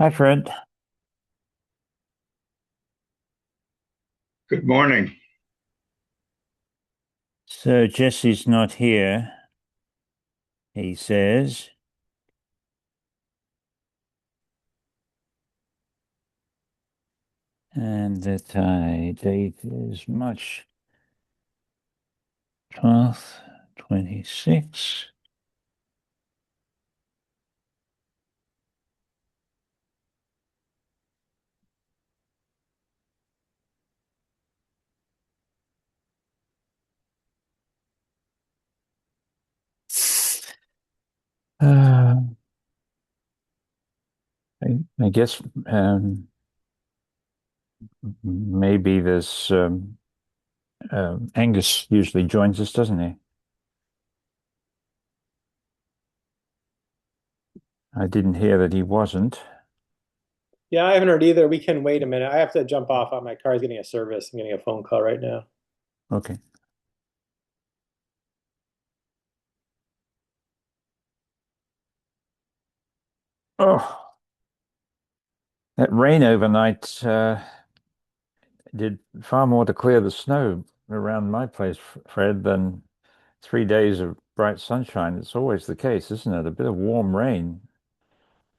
Hi, Fred. Good morning. So Jesse's not here, he says, and the date is March 12th, 26. Uh, I guess maybe this Angus usually joins us, doesn't he? I didn't hear that he wasn't. Yeah, I haven't heard either. We can wait a minute. I have to jump off. My car's getting a service. I'm getting a phone call right now. Okay. Oh, that rain overnight did far more to clear the snow around my place, Fred, than 3 days of bright sunshine. It's always the case, isn't it? A bit of warm rain,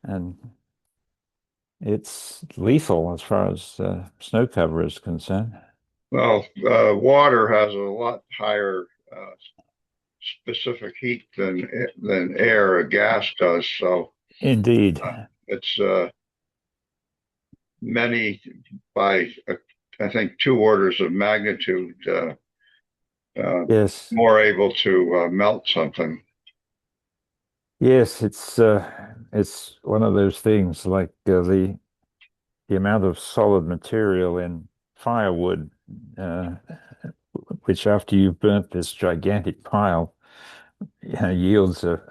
and it's lethal as far as snow cover is concerned. Well, water has a lot higher specific heat than air, a gas does. So Indeed. it's many by I think two orders of magnitude uh, Yes. more able to melt something. Yes, it's one of those things like the amount of solid material in firewood, uh, which after you've burnt this gigantic pile, yields a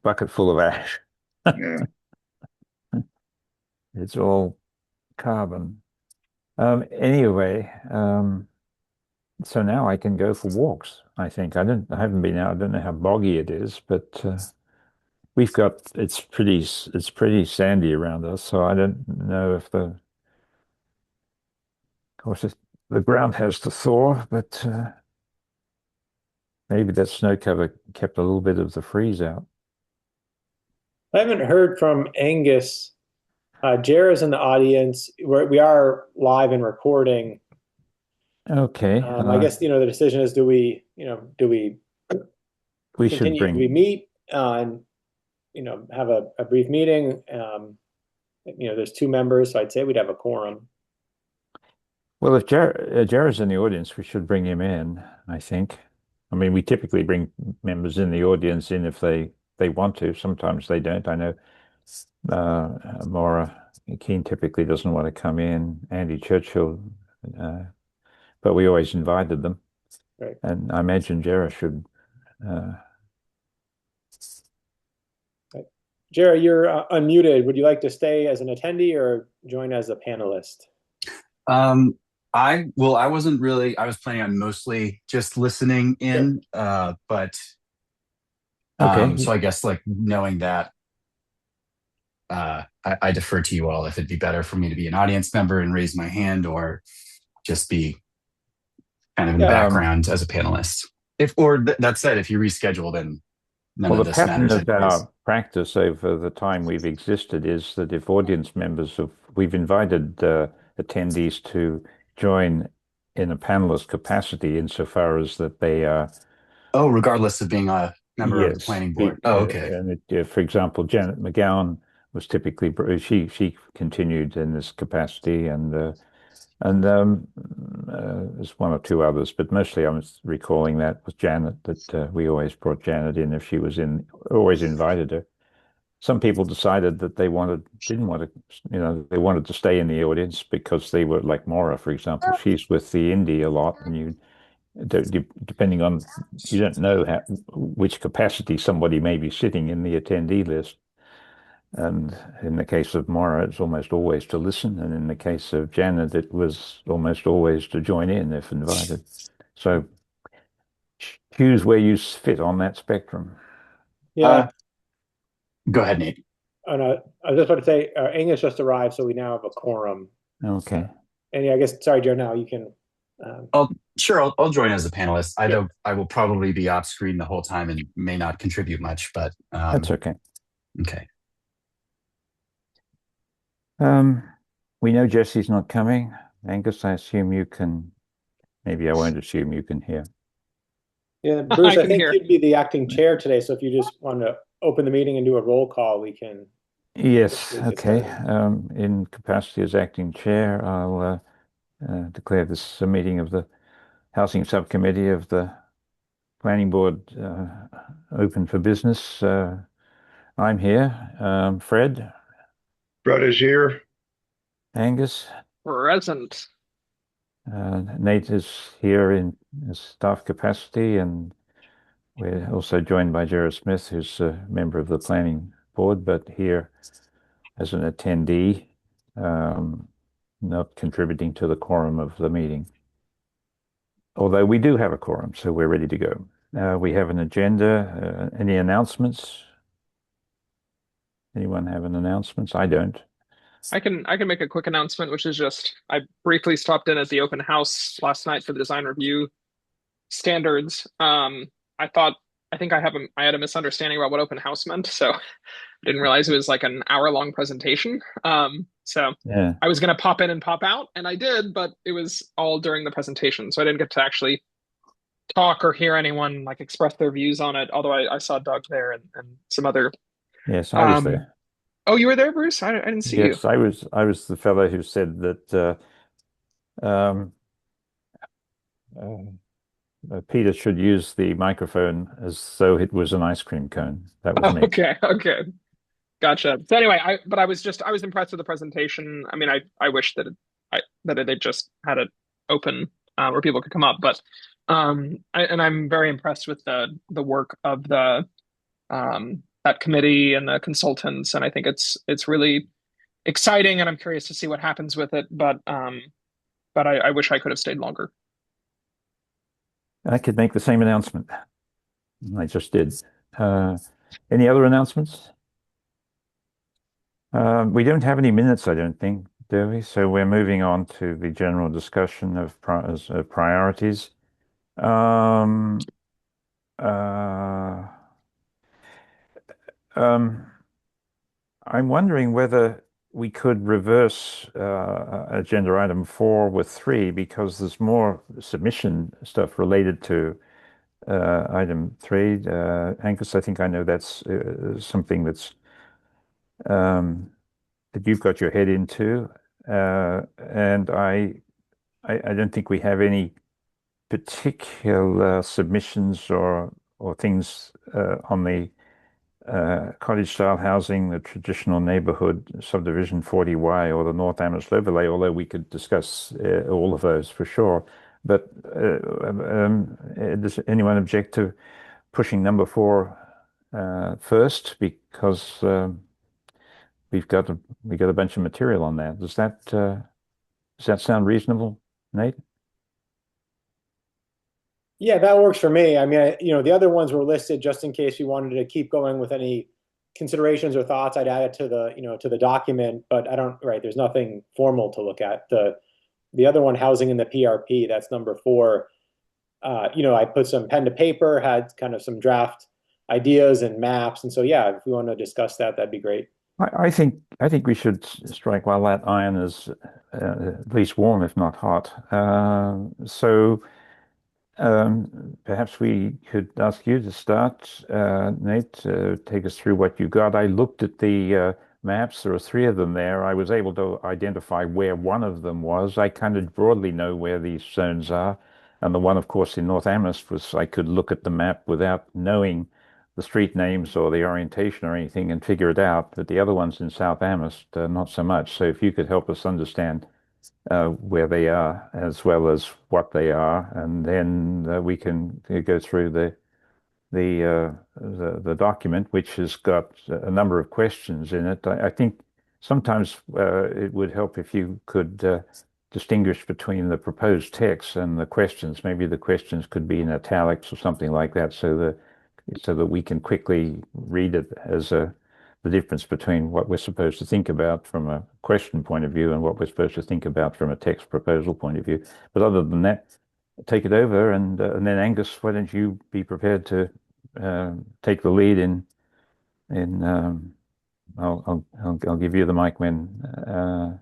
bucket full of ash. Yeah. It's all carbon. Anyway, so now I can go for walks. I think I haven't been out. I don't know how boggy it is, but we've got it's pretty sandy around us. So I don't know if of course the ground has to thaw, but maybe that snow cover kept a little bit of the freeze out. I haven't heard from Angus. Jara's in the audience. We are live and recording. Okay, I guess the decision is do we we should continue? Do we bring. meet and have a brief meeting? There's two members, so I'd say we'd have a quorum. Well, if Jared's in the audience, we should bring him in, I think. I mean, we typically bring members in the audience in if they want to. Sometimes they don't. I know Maura Keane typically doesn't want to come in. Andy Churchill, uh, but we always invited them. Right. And I imagine Jared should. Uh, Right. Jara, you're unmuted. Would you like to stay as an attendee or join as a panelist? Um, I wasn't really, I was planning on mostly just listening Sure. in, but okay. so I guess like knowing that, I defer to you all if it'd be better for me to be an audience member and raise my hand or just be kind of in the Um, background as a panelist. If or that said, if you reschedule, then none well, of the this pattern matters of anyways. our practice over the time we've existed is that if audience members have, we've invited attendees to join in a panelist capacity insofar as that they are, Oh, regardless of being a member of the yes, planning board. Oh, okay. for example, Janet McGowan was typically, she continued in this capacity and there's one or two others, but mostly I was recalling that with Janet, that we always brought Janet in if she was in, always invited her. Some people decided that didn't want to, they wanted to stay in the audience because they were like Maura, for example. She's with the indie a lot, and depending on, you don't know which capacity somebody may be sitting in the attendee list. And in the case of Maura, it's almost always to listen. And in the case of Janet, it was almost always to join in if invited. So choose where you fit on that spectrum. Uh, Yeah. Go ahead, Nate. And I was just about to say, Angus just arrived, so we now have a quorum. Okay. And yeah, I guess, sorry, Joe, now you can. Oh, sure. I'll join as a panelist. Yeah. I will probably be off screen the whole time and may not contribute much, but That's okay. okay. We know Jesse's not coming. Angus, I assume you can, maybe I won't assume you can hear. Yeah, Bruce, I I can think hear. you'd be the acting chair today, so if you just want to open the meeting and do a roll call, we can. Yes, Get okay. started. In capacity as acting chair, I'll declare this a meeting of the Housing Subcommittee of the Planning Board open for business. I'm here. Fred, Brett is here. Angus, Present. Nate is here in his staff capacity, and we're also joined by Jared Smith, who's a member of the Planning Board, but here as an attendee, not contributing to the quorum of the meeting. Although we do have a quorum, so we're ready to go. We have an agenda. Any announcements? Anyone have an announcements? I don't. I can make a quick announcement, which is just I briefly stopped in at the open house last night for the design review standards. I thought I had a misunderstanding about what open house meant, so I didn't realize it was like an hour-long presentation. So Yeah. I was gonna pop in and pop out, and I did, but it was all during the presentation, so I didn't get to actually talk or hear anyone like express their views on it. Although I saw Doug there and some other. Yes, I was Um, there. oh, you were there, Bruce? I didn't see you. Yes, I was the fellow who said that um, Peter should use the microphone as though it was an ice cream cone. That was Oh, me. okay, gotcha. So anyway, I was impressed with the presentation. I mean, I wish that that it had just had it open where people could come up, but and I'm very impressed with the work of the that committee and the consultants, and I think it's really exciting, and I'm curious to see what happens with it. But I wish I could have stayed longer. I could make the same announcement. I just did. Any other announcements? We don't have any minutes, I don't think, do we? So we're moving on to the general discussion of priorities. Um, uh, um, I'm wondering whether we could reverse agenda item 4 with 3 because there's more submission stuff related to item 3. Angus, I think I know that's something that's that you've got your head into, and I don't think we have any particular submissions or things on the cottage style housing, the traditional neighborhood subdivision 40Y or the North Amherst overlay, although we could discuss all of those for sure. But does anyone object to pushing number 4 first because we've got a bunch of material on that. Does that sound reasonable, Nate? Yeah, that works for me. I mean, the other ones were listed just in case you wanted to keep going with any considerations or thoughts. I'd add it to the document, but I don't, right, there's nothing formal to look at. The other one, housing in the PRP, that's number 4. I put some pen to paper, had kind of some draft ideas and maps. And so, yeah, if we want to discuss that, that'd be great. I think we should strike while that iron is at least warm, if not hot. So perhaps we could ask you to start, Nate, take us through what you got. I looked at the maps. There are 3 of them there. I was able to identify where one of them was. I kind of broadly know where these zones are. And the one, of course, in North Amherst was I could look at the map without knowing the street names or the orientation or anything and figure it out. But the other ones in South Amherst, not so much. So if you could help us understand where they are as well as what they are, and then we can go through the document, which has got a number of questions in it. I think sometimes it would help if you could distinguish between the proposed text and the questions. Maybe the questions could be in italics or something like that, so that we can quickly read it as the difference between what we're supposed to think about from a question point of view and what we're supposed to think about from a text proposal point of view. But other than that, take it over, and then Angus, why don't you be prepared to take the lead in I'll give you the mic when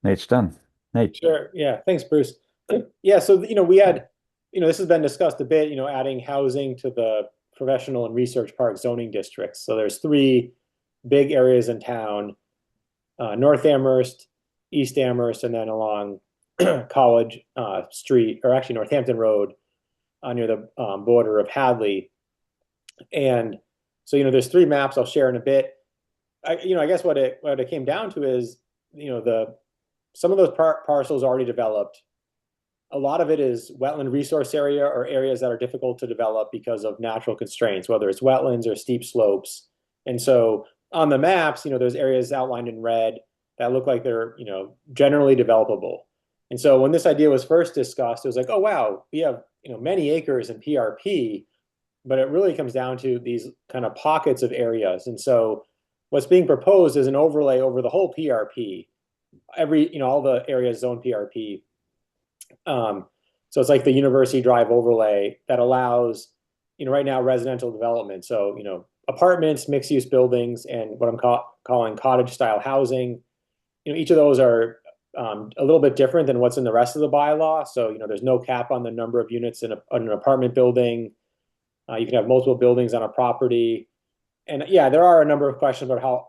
Nate's done. Nate. Sure. Yeah. Thanks, Bruce. Yeah. So, we had, this has been discussed a bit, adding housing to the professional and research park zoning districts. So there's 3 big areas in town, North Amherst, East Amherst, and then along College Street, or actually Northampton Road, near the border of Hadley. And so, there's 3 maps I'll share in a bit. I guess what it came down to is, some of those parcels already developed. A lot of it is wetland resource area or areas that are difficult to develop because of natural constraints, whether it's wetlands or steep slopes. And so on the maps, there's areas outlined in red that look like they're, generally developable. And so when this idea was first discussed, it was like, oh, wow, we have, many acres in PRP, but it really comes down to these kind of pockets of areas. And so what's being proposed is an overlay over the whole PRP, all the areas zone PRP. So it's like the University Drive overlay that allows, right now residential development. So, apartments, mixed use buildings, and what I'm calling cottage style housing. Each of those are a little bit different than what's in the rest of the bylaw. So, there's no cap on the number of units in an apartment building. You can have multiple buildings on a property. And yeah, there are a number of questions about how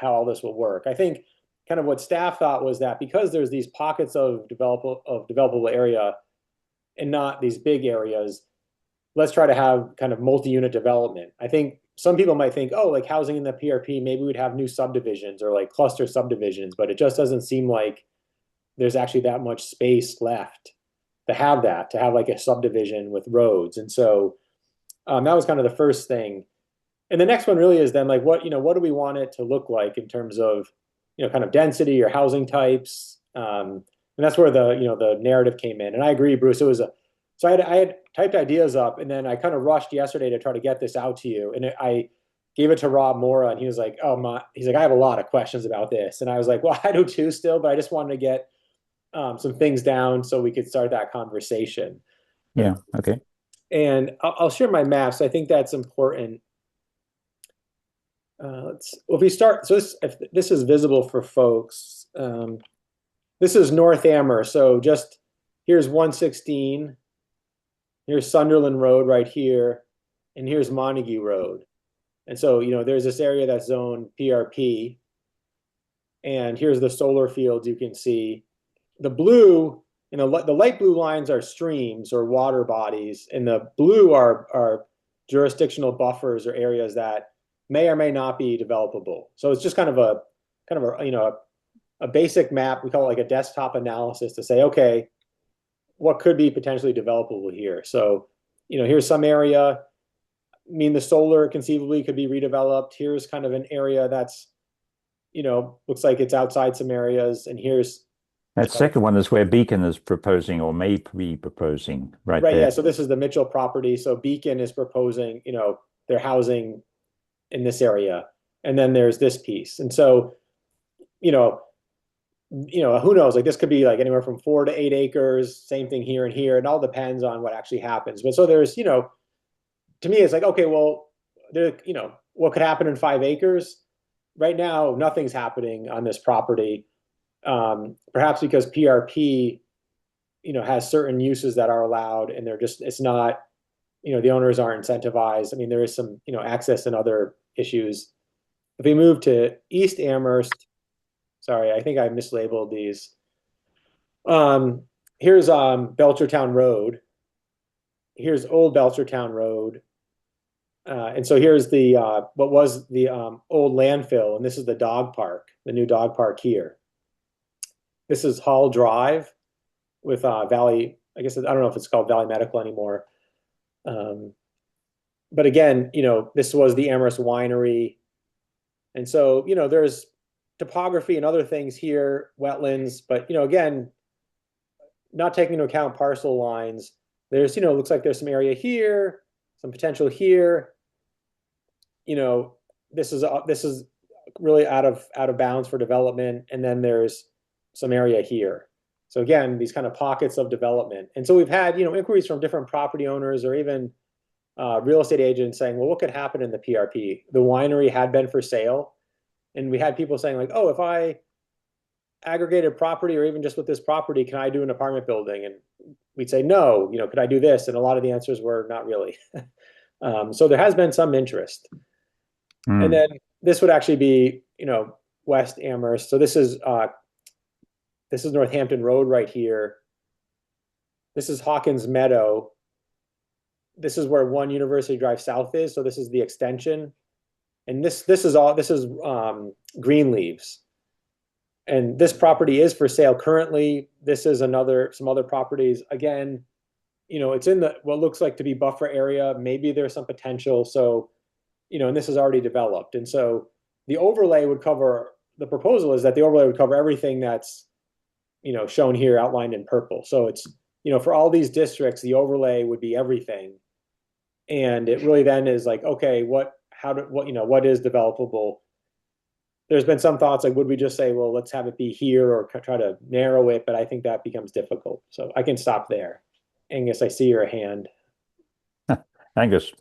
all this will work. I think kind of what staff thought was that because there's these pockets of developable area and not these big areas, let's try to have kind of multi-unit development. I think some people might think, oh, like housing in the PRP, maybe we'd have new subdivisions or like cluster subdivisions, but it just doesn't seem like there's actually that much space left to have like a subdivision with roads. And so that was kind of the first thing. And the next one really is then like, what do we want it to look like in terms of, kind of density or housing types. And that's where the narrative came in. And I agree, Bruce, so I had typed ideas up, and then I kind of rushed yesterday to try to get this out to you. And I gave it to Rob Mora, and he was like, he's like, I have a lot of questions about this. And I was like, well, I do too still, but I just wanted to get some things down so we could start that conversation. Yeah. Okay. And I'll share my maps. I think that's important. If we start, so if this is visible for folks, this is North Amherst. So just here's 116, here's Sunderland Road right here, and here's Montague Road. And so, there's this area that's zoned PRP, and here's the solar fields you can see. The blue, the light blue lines are streams or water bodies, and the blue are jurisdictional buffers or areas that may or may not be developable. So it's just kind of a basic map. We call it like a desktop analysis to say, okay, what could be potentially developable here? So, here's some area. The solar conceivably could be redeveloped. Here's kind of an area that's, looks like it's outside some areas. And here's that second one is where Beacon is proposing or may be proposing right there. Yeah. So this is the Mitchell property. So Beacon is proposing, their housing in this area. And then there's this piece. And so, who knows, like this could be like anywhere from 4 to 8 acres, same thing here and here. It all depends on what actually happens. But so there's, to me, it's like, okay, well, there, what could happen in 5 acres? Right now, nothing's happening on this property. Perhaps because PRP, has certain uses that are allowed, and it's not, the owners aren't incentivized. There is some, access and other issues. If we move to East Amherst, sorry, I think I mislabeled these. Here's Belchertown Road. Here's Old Belchertown Road. And so here's the what was the old landfill, and this is the dog park, the new dog park here. This is Hall Drive with Valley, I guess, I don't know if it's called Valley Medical anymore. But again, this was the Amherst Winery. And so, there's topography and other things here, wetlands, but, again, not taking into account parcel lines, there's, looks like there's some area here, some potential here. this is really out of bounds for development, and then there's some area here. So again, these kind of pockets of development. And so we've had, inquiries from different property owners or even real estate agents saying, well, what could happen in the PRP? The winery had been for sale, and we had people saying like, oh, if I aggregated property or even just with this property, can I do an apartment building? And we'd say, no, could I do this? And a lot of the answers were not really. So there has been some interest. And then this would actually be, West Amherst. So this is Northampton Road right here. This is Hawkins Meadow. This is where 1 University Drive South is. So this is the extension. And this is Greenleaves. And this property is for sale currently. This is some other properties. Again, it's in what looks like to be buffer area. Maybe there's some potential. So, and this is already developed. And so the overlay would cover, the proposal is that the overlay would cover everything that's, shown here outlined in purple. So it's, for all these districts, the overlay would be everything. And it really then is like, okay, what is developable? There's been some thoughts like, would we just say, well, let's have it be here or try to narrow it? But I think that becomes difficult. So I can stop there. Angus, I see your hand. Angus.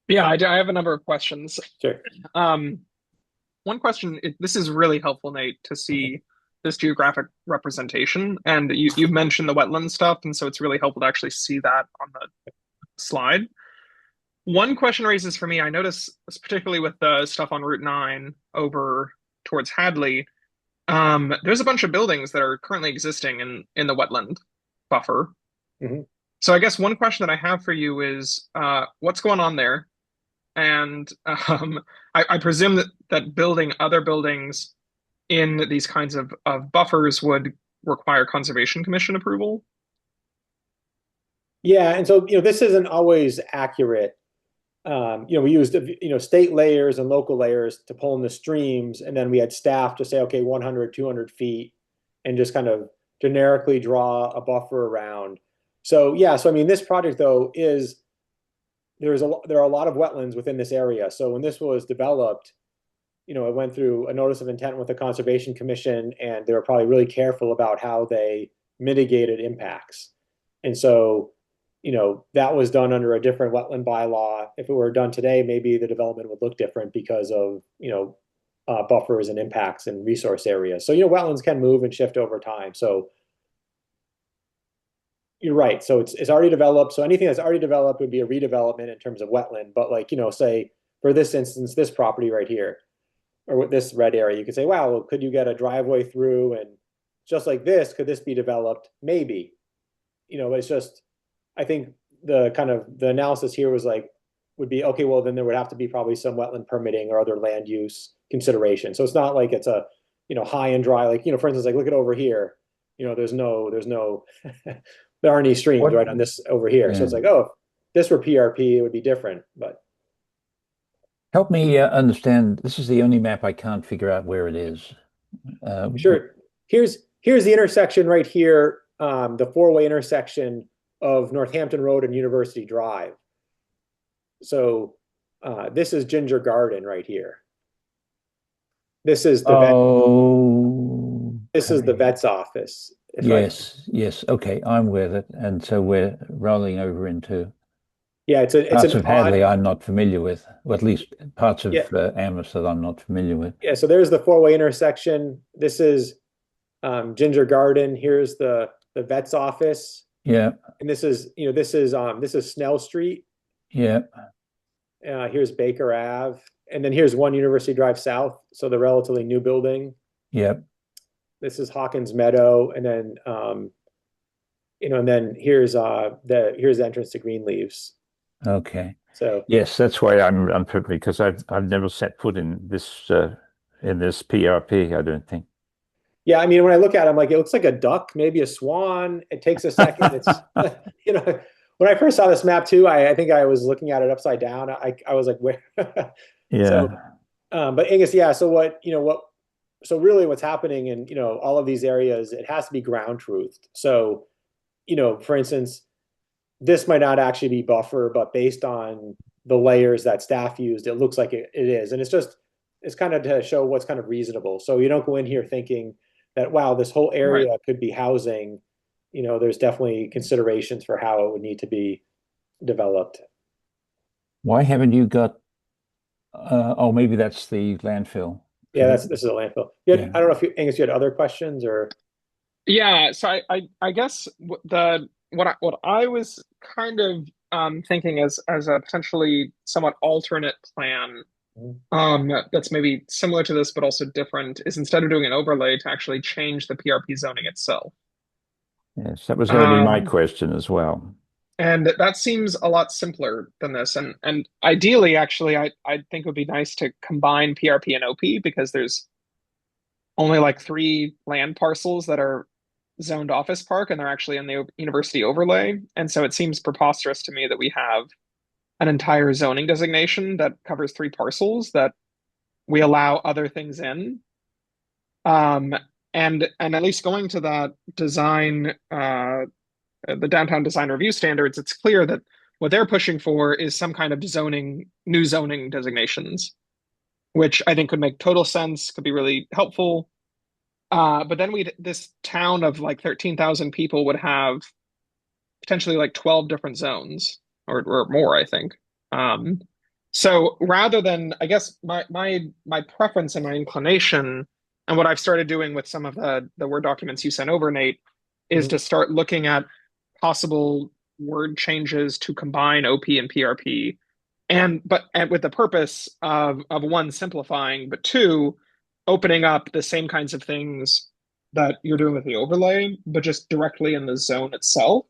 Yeah, I have a number of questions. Sure. One question, this is really helpful, Nate, to see this geographic representation. And you've mentioned the wetland stuff, and so it's really helpful to actually see that on the slide. One question raises for me, I notice, particularly with the stuff on Route 9 over towards Hadley, there's a bunch of buildings that are currently existing in the wetland buffer. Mm-hmm. So I guess one question that I have for you is, what's going on there? And I presume that building other buildings in these kinds of buffers would require Conservation Commission approval. Yeah, and so this isn't always accurate. We used state layers and local layers to pull in the streams, and then we had staff to say, okay, 100, 200 feet, and just kind of generically draw a buffer around. So yeah, so I mean, this project though there are a lot of wetlands within this area. So when this was developed, it went through a notice of intent with the Conservation Commission, and they were probably really careful about how they mitigated impacts. And so, that was done under a different wetland bylaw. If it were done today, maybe the development would look different because of, buffers and impacts and resource areas. So, wetlands can move and shift over time. So you're right. So it's already developed. So anything that's already developed would be a redevelopment in terms of wetland. But like, say for this instance, this property right here, or this red area, you could say, wow, well, could you get a driveway through? And just like this, could this be developed? Maybe, it's just, I think the analysis here would be, okay, well, then there would have to be probably some wetland permitting or other land use consideration. So it's not like it's a, high and dry, like, for instance, like look at over here, there's no, there aren't any streams right on this over here. Yeah. So it's like, oh, if this were PRP, it would be different, but. Help me understand. This is the only map I can't figure out where it is. Sure. Here's the intersection right here, the four-way intersection of Northampton Road and University Drive. So this is Ginger Garden right here. This is the is the vet's office. Yes. Okay, I'm with it, and so we're rolling over into. Yeah, it's parts of Hadley I'm not familiar with, or at least parts of Amherst that I'm not familiar with. Yeah, so there's the four-way intersection. This is Ginger Garden. Here's the vet's office. Yeah. And this is Snell Street. Yeah. Here's Baker Ave, and then here's 1 University Drive South. So the relatively new building. Yep. This is Hawkins Meadow, and then and then here's the entrance to Greenleaves. Okay. So yes, that's why I'm because I've never set foot in this PRP. I don't think. Yeah, I mean, when I look at it, I'm like, it looks like a duck, maybe a swan. It takes a second. It's when I first saw this map too, I think I was looking at it upside down. I was like, where? Yeah. So, but Angus, yeah. So so really what's happening in all of these areas, it has to be ground truthed. So for instance, this might not actually be buffer, but based on the layers that staff used, it looks like it is. And it's kind of to show what's kind of reasonable. So you don't go in here thinking that, wow, this whole area could be housing. There's definitely considerations for how it would need to be developed. Why haven't you got, oh, maybe that's the landfill. Yeah, this is a landfill. Yeah. I don't know if Angus, you had other questions or. Yeah, so I guess what I was kind of thinking as a potentially somewhat alternate plan, that's maybe similar to this but also different, is instead of doing an overlay to actually change the PRP zoning itself. Yes, that was going to be my Um, question as well. and that seems a lot simpler than this. And ideally, actually, I think it would be nice to combine PRP and OP because there's only like 3 land parcels that are zoned office park, and they're actually in the university overlay. And so it seems preposterous to me that we have an entire zoning designation that covers 3 parcels that we allow other things in. Um, and at least going to that design, the downtown design review standards, it's clear that what they're pushing for is some kind of new zoning designations, which I think could make total sense, could be really helpful. But then this town of like 13,000 people would have potentially like 12 different zones or more, I think. So rather than, I guess my preference and my inclination, and what I've started doing with some of the Word documents you sent over, Nate, is to start looking at possible word changes to combine OP and PRP, and with the purpose of one, simplifying, but two, opening up the same kinds of things that you're doing with the overlay, but just directly in the zone itself.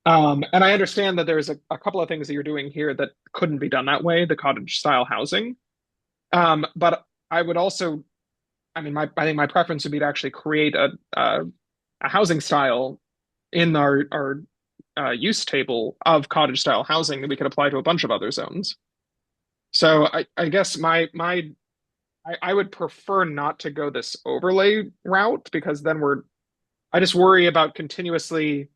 And I understand that there's a couple of things that you're doing here that couldn't be done that way, the cottage style housing. But I would also, I mean, I think my preference would be to actually create a housing style in our use table of cottage style housing that we could apply to a bunch of other zones. So I guess I would prefer not to go this overlay route, because then I just worry about continuously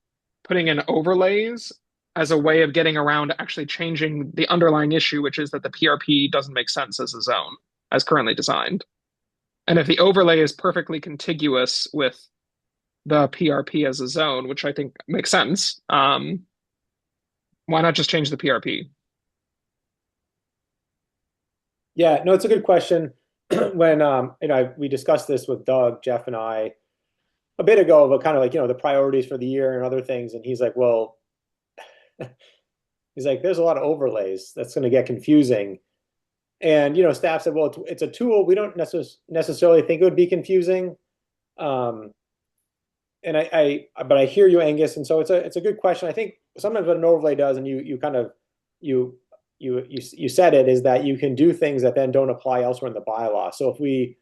putting in overlays as a way of getting around actually changing the underlying issue, which is that the PRP doesn't make sense as a zone as currently designed. And if the overlay is perfectly contiguous with the PRP as a zone, which I think makes sense, why not just change the PRP? Yeah, no, it's a good question. When we discussed this with Doug, Jeff, and I a bit ago, but kind of like the priorities for the year and other things, and he's like, well, there's a lot of overlays. That's going to get confusing. And staff said, well, it's a tool. We don't necessarily think it would be confusing. And but I hear you, Angus, and so it's a good question. I think sometimes what an overlay does, and you said it, is that you can do things that then don't apply elsewhere in the bylaw. So if we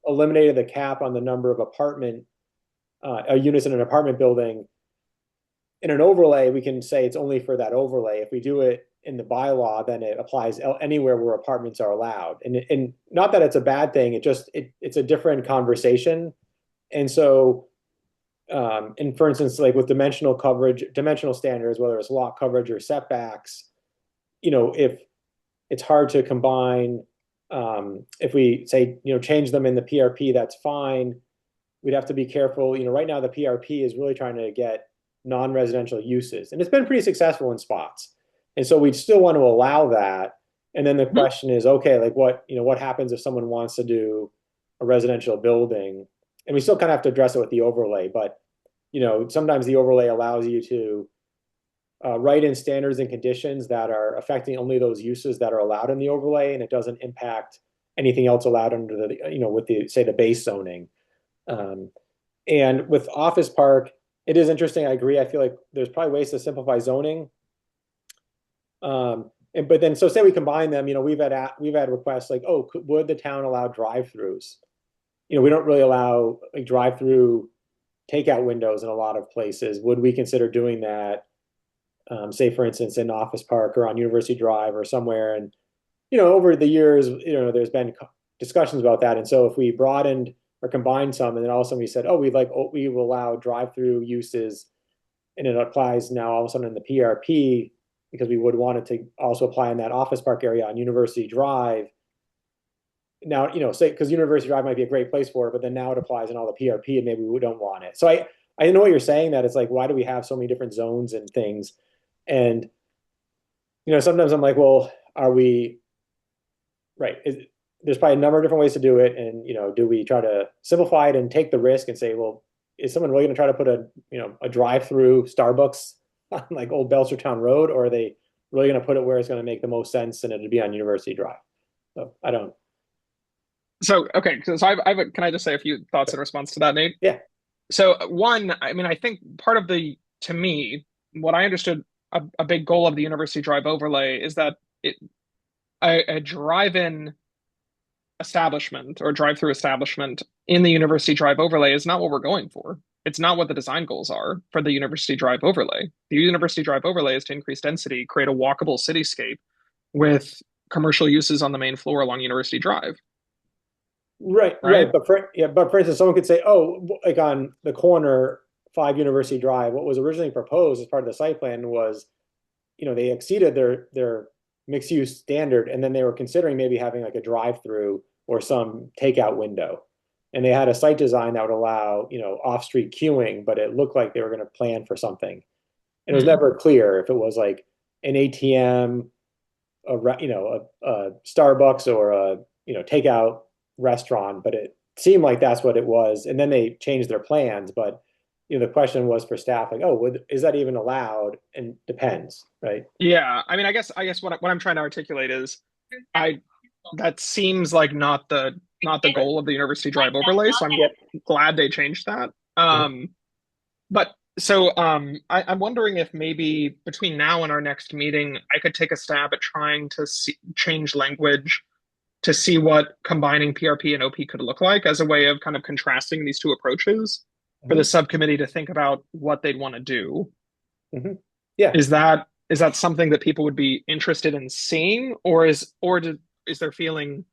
eliminated the cap on the number of units in an apartment building, in an overlay, we can say it's only for that overlay. If we do it in the bylaw, then it applies anywhere where apartments are allowed. And not that it's a bad thing. It's a different conversation. And so, and for instance, like with dimensional standards, whether it's lot coverage or setbacks, if it's hard to combine, if we say, change them in the PRP, that's fine. We'd have to be careful. Right now the PRP is really trying to get non-residential uses, and it's been pretty successful in spots. And so we'd still want to allow that. And then the question is, okay, like what happens if someone wants to do a residential building? And we still kind of have to address it with the overlay, but sometimes the overlay allows you to write in standards and conditions that are affecting only those uses that are allowed in the overlay, and it doesn't impact anything else allowed under the, with the, say, the base zoning. And with office park, it is interesting. I agree. I feel like there's probably ways to simplify zoning. But then, so say we combine them, we've had requests like, oh, would the town allow drive-throughs? We don't really allow like drive-through takeout windows in a lot of places. Would we consider doing that? Say, for instance, in Office Park or on University Drive or somewhere. And, over the years, there's been discussions about that. And so if we broadened or combined some, and then all of a sudden we said, oh, we will allow drive-through uses, and it applies now all of a sudden in the PRP, because we would want it to also apply in that office park area on University Drive. Now, say, because University Drive might be a great place for it, but then now it applies in all the PRP and maybe we don't want it. So I know what you're saying, that it's like, why do we have so many different zones and things? And, sometimes I'm like, well, are we, right? There's probably a number of different ways to do it. And, do we try to simplify it and take the risk and say, well, is someone really going to try to put a drive-through Starbucks on like Old Belchertown Road, or are they really going to put it where it's going to make the most sense and it'd be on University Drive? So I don't. So, okay, so can I just say a few thoughts in response to that, Nate? Yeah. So one, I mean, I think part of to me, what I understood a big goal of the University Drive overlay is that a drive-in establishment or drive-through establishment in the University Drive overlay is not what we're going for. It's not what the design goals are for the University Drive overlay. The University Drive overlay is to increase density, create a walkable cityscape with commercial uses on the main floor along University Drive. Right. But for instance, someone could say, oh, like on the corner 5 University Drive, what was originally proposed as part of the site plan was, they exceeded their mixed use standard, and then they were considering maybe having like a drive-through or some takeout window. And they had a site design that would allow, off-street queuing, but it looked like they were going to plan for something. And it was never clear if it was like an ATM, a Starbucks, or a, takeout restaurant, but it seemed like that's what it was. And then they changed their plans, but the question was for staff, like, oh, is that even allowed? And depends, right? Yeah, I mean, I guess what I'm trying to articulate is, that seems like not the goal of the University Drive overlay. So I'm glad they changed that. But so I'm wondering if maybe between now and our next meeting, I could take a stab at trying to change language to see what combining PRP and OP could look like as a way of kind of contrasting these two approaches for the subcommittee to think about what they'd want to do. Yeah. Is that something that people would be interested in seeing, or is there feeling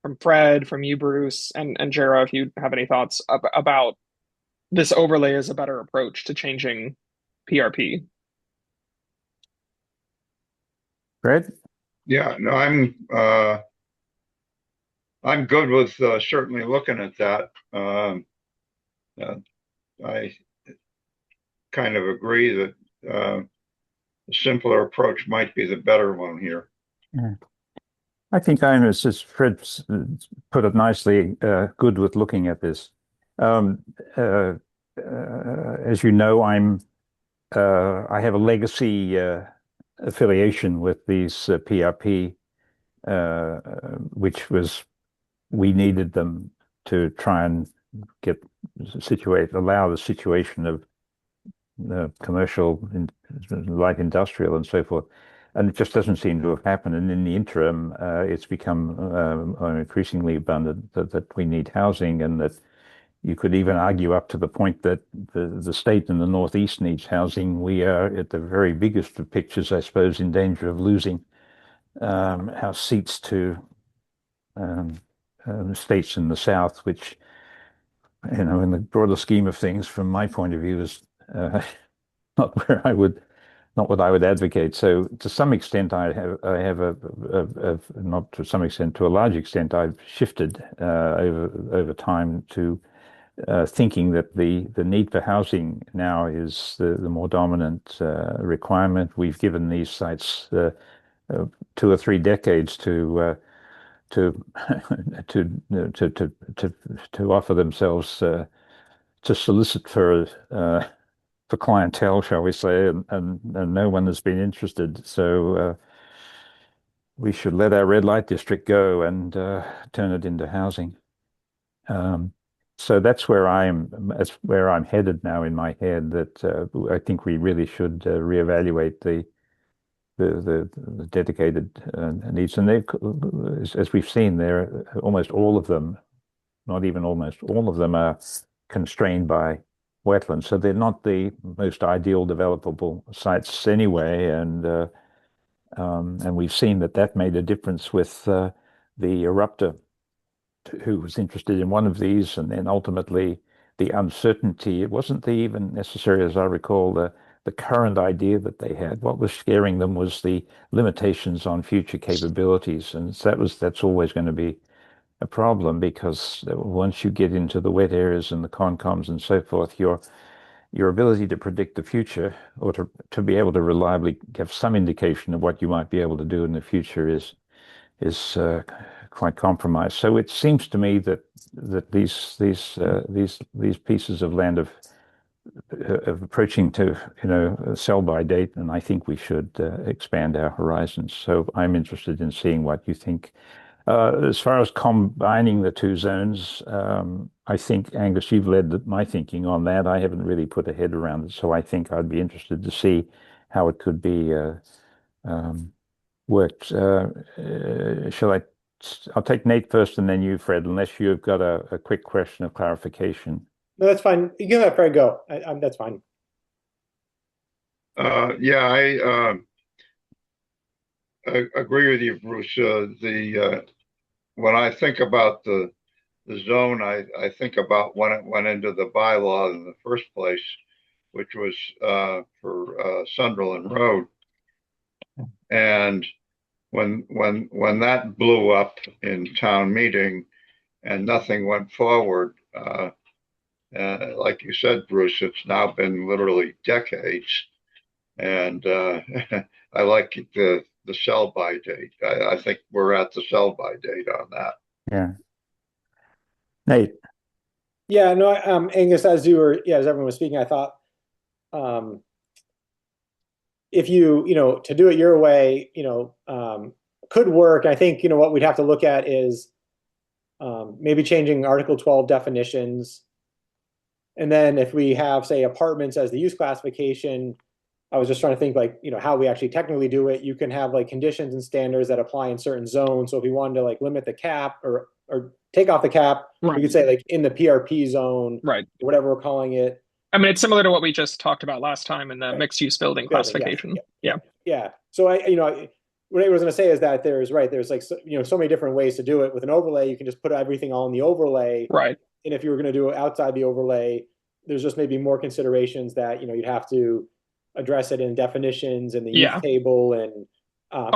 from Fred, from you, Bruce, and Jera, if you have any thoughts about this overlay as a better approach to changing PRP? Fred? Yeah, no, I'm good with certainly looking at that. I kind of agree that the simpler approach might be the better one here. Yeah. I think I'm, as Fred put it nicely, good with looking at this. As you know, I have a legacy affiliation with these PRP, which was, we needed them to try and allow the situation of commercial, light industrial and so forth. And it just doesn't seem to have happened. And in the interim, it's become increasingly abundant that we need housing, and that you could even argue up to the point that the state in the Northeast needs housing. We are, at the very biggest of pictures, I suppose, in danger of losing our seats to states in the South, which, in the broader scheme of things, from my point of view, is not what I would advocate. So to some extent, not to some extent, to a large extent, I've shifted over time to thinking that the need for housing now is the more dominant requirement. We've given these sites 2 or 3 decades to offer themselves to solicit for clientele, shall we say, and no one has been interested. So we should let our red light district go and turn it into housing. So that's where I'm headed now in my head. That I think we really should reevaluate the dedicated needs, and as we've seen, there almost all of them, not even almost all of them, are constrained by wetlands, so they're not the most ideal developable sites anyway. And we've seen that made a difference with the eruptor, who was interested in one of these, and then ultimately the uncertainty. It wasn't even necessary, as I recall, the current idea that they had. What was scaring them was the limitations on future capabilities, and that's always going to be a problem, because once you get into the wet areas and the concoms and so forth, your ability to predict the future, or to be able to reliably give some indication of what you might be able to do in the future, is quite compromised. So it seems to me that these pieces of land of approaching to sell by date, and I think we should expand our horizons. So I'm interested in seeing what you think. As far as combining the two zones, I think, Angus, you've led my thinking on that. I haven't really put a head around it, so I think I'd be interested to see how it could be worked. I'll take Nate first and then you, Fred, unless you've got a quick question of clarification. No, that's fine. You can let Fred go. That's fine. Yeah, I agree with you, Bruce. When I think about the zone, I think about when it went into the bylaw in the first place, which was for Sunderland Road. And when that blew up in town meeting and nothing went forward, like you said, Bruce, it's now been literally decades. And I like the sell-by date. I think we're at the sell-by date on that. Yeah. Nate. Yeah, no, Angus, as everyone was speaking, I thought if to do it your way, could work. I think, what we'd have to look at is maybe changing Article 12 definitions. And then if we have, say, apartments as the use classification, I was just trying to think like, how we actually technically do it. You can have like conditions and standards that apply in certain zones. So if we wanted to like limit the cap or take off the cap, Right. we could say like in the PRP zone, Right. whatever we're calling it. I mean, it's similar to what we just talked about last time in the mixed use building classification. Yeah. So what I was going to say is that there's like, so many different ways to do it. With an overlay, you can just put everything on the overlay. Right. And if you were going to do it outside the overlay, there's just maybe more considerations that, you'd have to address it in definitions and the use table. And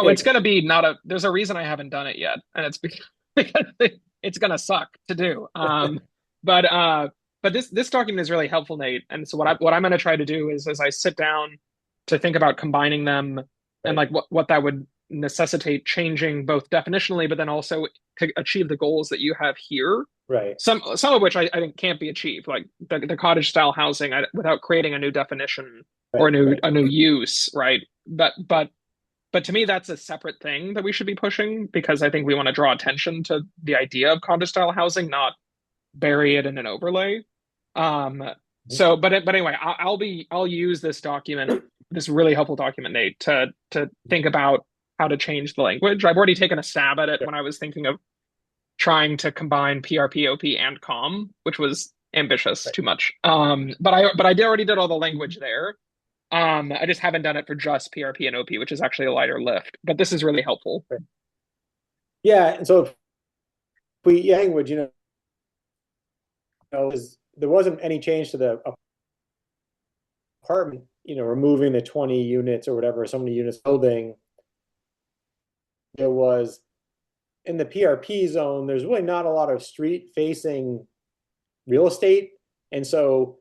it's going to be there's a reason I haven't done it yet. And it's because it's going to suck to do. But this document is really helpful, Nate. And so what I'm going to try to do is, as I sit down to think about combining them and like what that would necessitate changing both definitionally, but then also to achieve the goals that you have here. Right. Some of which I think can't be achieved, like the cottage style housing, without creating a new definition or a new use, right? But to me, that's a separate thing that we should be pushing, because I think we want to draw attention to the idea of cottage style housing, not bury it in an overlay. But anyway, I'll use this document, this really helpful document, Nate, to think about how to change the language. I've already taken a stab at it when I was thinking of trying to combine PRP, OP, and COM, which was ambitious, too much. But I already did all the language there. I just haven't done it for just PRP and OP, which is actually a lighter lift. But this is really helpful. Yeah, and so if we language, there wasn't any change to the apartment, removing the 20 units or whatever, so many units building. There was, in the PRP zone, there's really not a lot of street facing real estate. And so,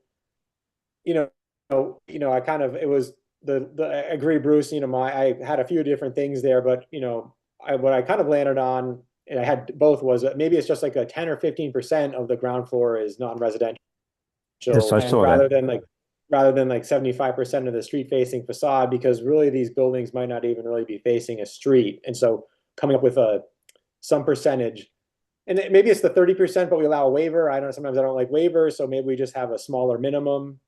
I kind of, it was I agree, Bruce, I had a few different things there, but, what I kind of landed on, and I had both, was that maybe it's just like a 10 or 15% of the ground floor is non-residential. Yes, I saw rather that. rather than like 75% of the street facing facade, because really these buildings might not even really be facing a street. And so coming up with some percentage, and maybe it's the 30%, but we allow a waiver. Sometimes I don't like waivers, so maybe we just have a smaller minimum.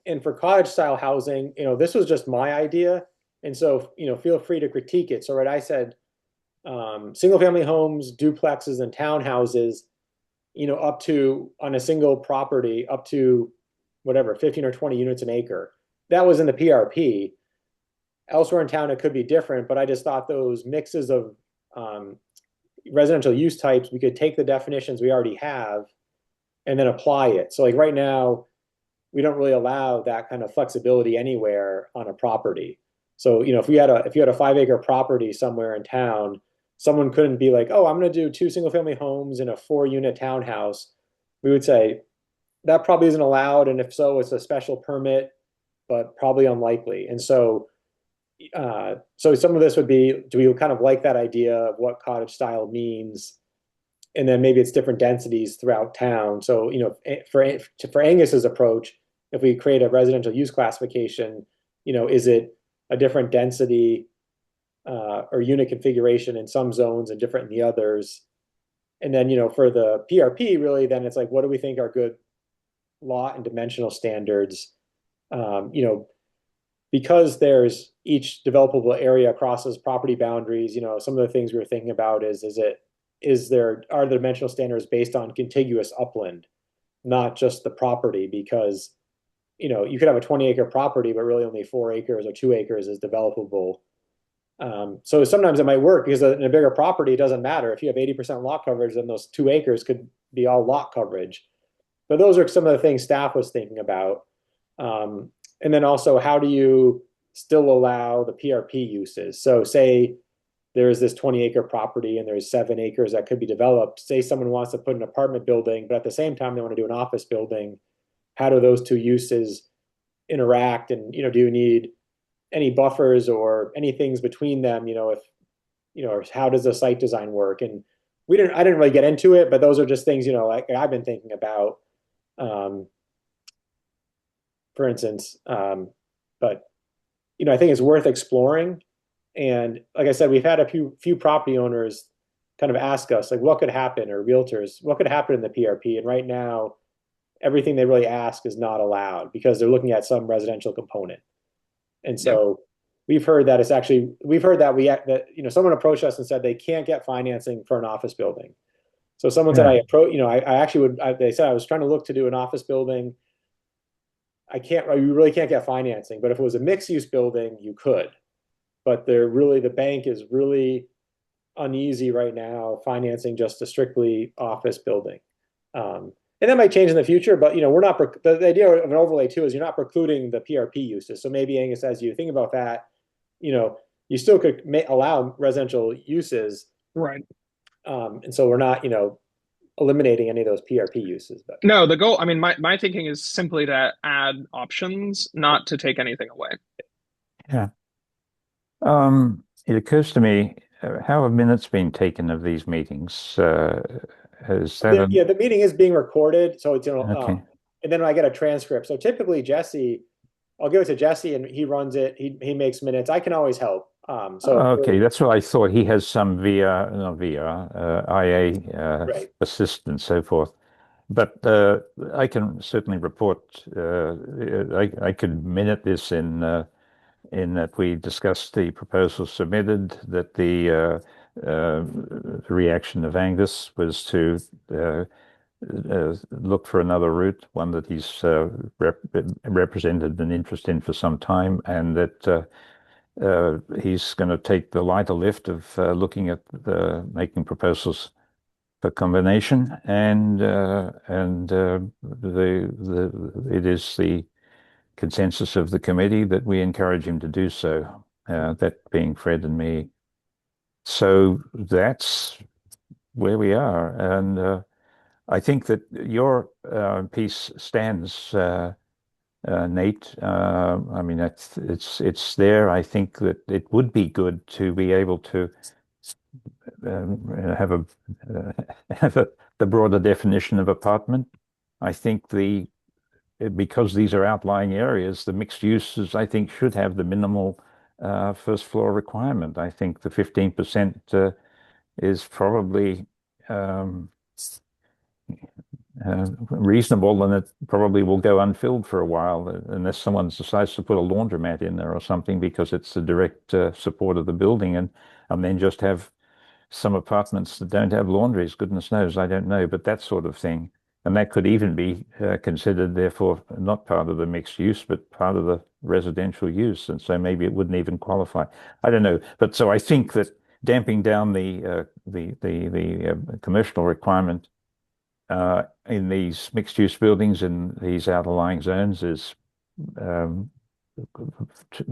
And for cottage style housing, this was just my idea. And so, feel free to critique it. So, I said, single family homes, duplexes, and townhouses, up to, on a single property, up to whatever, 15 or 20 units an acre. That was in the PRP. Elsewhere in town, it could be different, but I just thought those mixes of residential use types, we could take the definitions we already have and then apply it. So like right now, we don't really allow that kind of flexibility anywhere on a property. So, if you had a 5-acre property somewhere in town, someone couldn't be like, oh, I'm going to do 2 single-family homes in a 4-unit townhouse. We would say that probably isn't allowed, and if so, it's a special permit, but probably unlikely. And so, so some of this would be, do we kind of like that idea of what cottage style means? And then maybe it's different densities throughout town. So, for Angus's approach, if we create a residential use classification, is it a different density or unit configuration in some zones and different in the others? And then, for the PRP, really, then it's like, what do we think are good lot and dimensional standards? Because there's each developable area crosses property boundaries, some of the things we were thinking about are the dimensional standards based on contiguous upland, not just the property? Because, you could have a 20-acre property, but really only 4 acres or 2 acres is developable. So sometimes it might work because in a bigger property, it doesn't matter. If you have 80% lot coverage, then those 2 acres could be all lot coverage. But those are some of the things staff was thinking about. And then also, how do you still allow the PRP uses? So say there's this 20-acre property and there's 7 acres that could be developed. Say someone wants to put an apartment building, but at the same time, they want to do an office building. How do those 2 uses interact? And, do you need any buffers or any things between them? Or how does the site design work? And I didn't really get into it, but those are just things, like I've been thinking about. For instance, but I think it's worth exploring. And like I said, we've had a few property owners kind of ask us, like, what could happen, or realtors, what could happen in the PRP? And right now, everything they really ask is not allowed because they're looking at some residential component. And so we've heard that someone approached us and said they can't get financing for an office building. So someone said, they said I was trying to look to do an office building. You really can't get financing, but if it was a mixed use building, you could. But the bank is really uneasy right now financing just a strictly office building. And that might change in the future, but we're not. The idea of an overlay too is you're not precluding the PRP uses. So maybe Angus, as you think about that, you still could allow residential uses, Right. And so we're not, eliminating any of those PRP uses. But no, the goal, I mean, my thinking is simply to add options, not to take anything away. Yeah. It occurs to me, how have minutes been taken of these meetings? Is that the meeting is being recorded, so it's okay? And then I get a transcript. So typically I'll give it to Jesse and he runs it. He makes minutes. I can always help. Okay, that's what I thought. He has some IA right. assist and so forth. But I can certainly report. I could minute this in that we discussed the proposal submitted, that the reaction of Angus was to look for another route, one that he's represented an interest in for some time, and that he's going to take the lighter lift of looking at making proposals for combination, and it is the consensus of the committee that we encourage him to do so, that being Fred and me. So that's where we are. And I think that your piece stands, Nate. I mean, it's there. I think that it would be good to be able to have the broader definition of apartment. I think because these are outlying areas, the mixed uses, I think, should have the minimal first floor requirement. I think the 15% is probably reasonable, and it probably will go unfilled for a while unless someone decides to put a laundromat in there or something, because it's the direct support of the building, and then just have some apartments that don't have laundries. Goodness knows, I don't know, but that sort of thing. And that could even be considered, therefore, not part of the mixed use, but part of the residential use. And so maybe it wouldn't even qualify. I don't know. But so I think that damping down the commercial requirement in these mixed-use buildings in these outlying zones is um,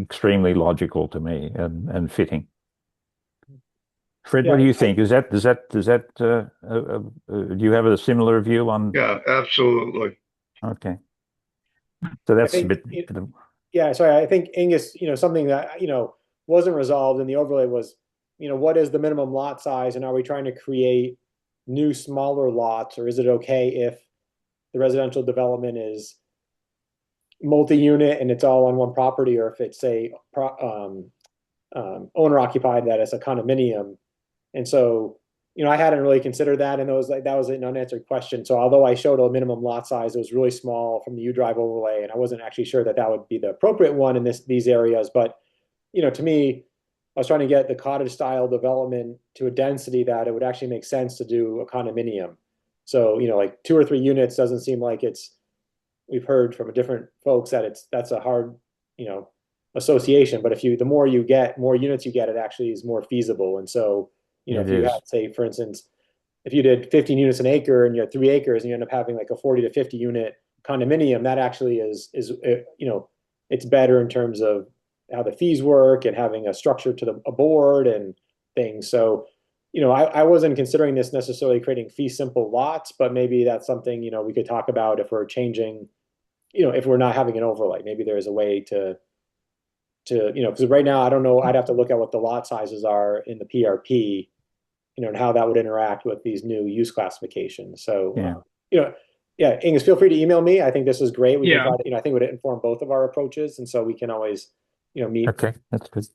extremely logical to me and fitting. Fred, what do you think? Does that do you have a similar view on? Yeah, absolutely. Okay, so that's a think bit of, Yeah, sorry, I think Angus, something that, wasn't resolved in the overlay was, what is the minimum lot size, and are we trying to create new smaller lots, or is it okay if the residential development is multi-unit and it's all on one property, or if it's a owner occupied that is a condominium? And so, I hadn't really considered that, and that was an unanswered question. So although I showed a minimum lot size, it was really small from the U-Drive overlay, and I wasn't actually sure that that would be the appropriate one in these areas. But to me, I was trying to get the cottage style development to a density that it would actually make sense to do a condominium. So like 2 or 3 units doesn't seem like it's. We've heard from different folks that that's a hard association. But the more units you get, it actually is more feasible. And so it if you is. had, say, for instance, if you did 15 units an acre and you had 3 acres and you end up having like a 40 to 50 unit condominium, that actually is it's better in terms of how the fees work and having a structure to a board and things. So I wasn't considering this necessarily creating fee simple lots, but maybe that's something we could talk about if we're changing, if we're not having an overlay. Maybe there's a way to because right now I don't know, I'd have to look at what the lot sizes are in the PRP, and how that would interact with these new use classifications. So, Yeah. Yeah, Angus, feel free to email me. I think this is great. We can Yeah. try to, I think it would inform both of our approaches. And so we can always, meet. Okay, that's good.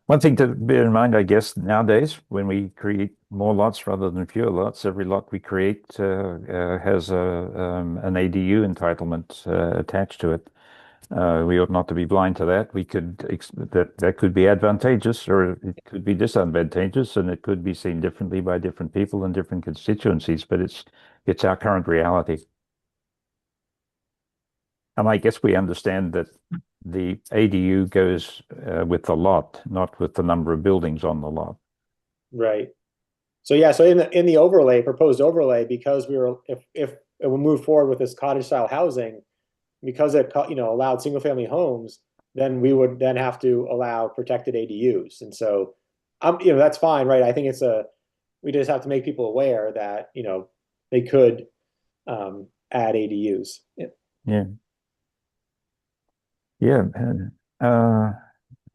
One thing to bear in mind, I guess, nowadays, when we create more lots rather than fewer lots, every lot we create has an ADU entitlement attached to it. We ought not to be blind to that. That could be advantageous, or it could be disadvantageous, and it could be seen differently by different people and different constituencies. But it's our current reality. And I guess we understand that the ADU goes with the lot, not with the number of buildings on the lot. Right. So yeah, so in the overlay, proposed overlay, because if we move forward with this cottage style housing, because it allowed single family homes, then we would then have to allow protected ADUs. And so that's fine, right? I think we just have to make people aware that they could add ADUs. Yeah. Yeah. Uh,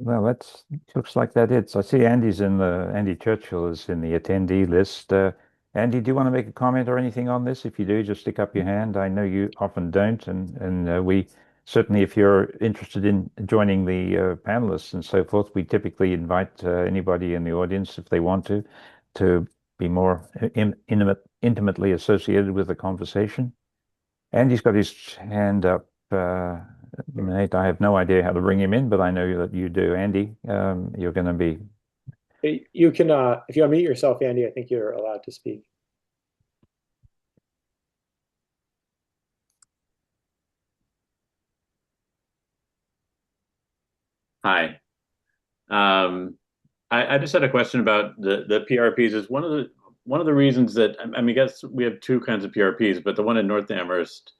well, looks like that it. So I see Andy Churchill is in the attendee list. Andy, do you want to make a comment or anything on this? If you do, just stick up your hand. I know you often don't, and we certainly, if you're interested in joining the panelists and so forth, we typically invite anybody in the audience if they want to be more intimately associated with the conversation. Andy's got his hand up. Nate, I have no idea how to bring him in, but I know that you do. Andy, you're going to be. You can, if you unmute yourself, Andy, I think you're allowed to speak. Hi. I just had a question about the PRPs. Is one of the reasons that, I mean, I guess we have 2 kinds of PRPs, but the one in North Amherst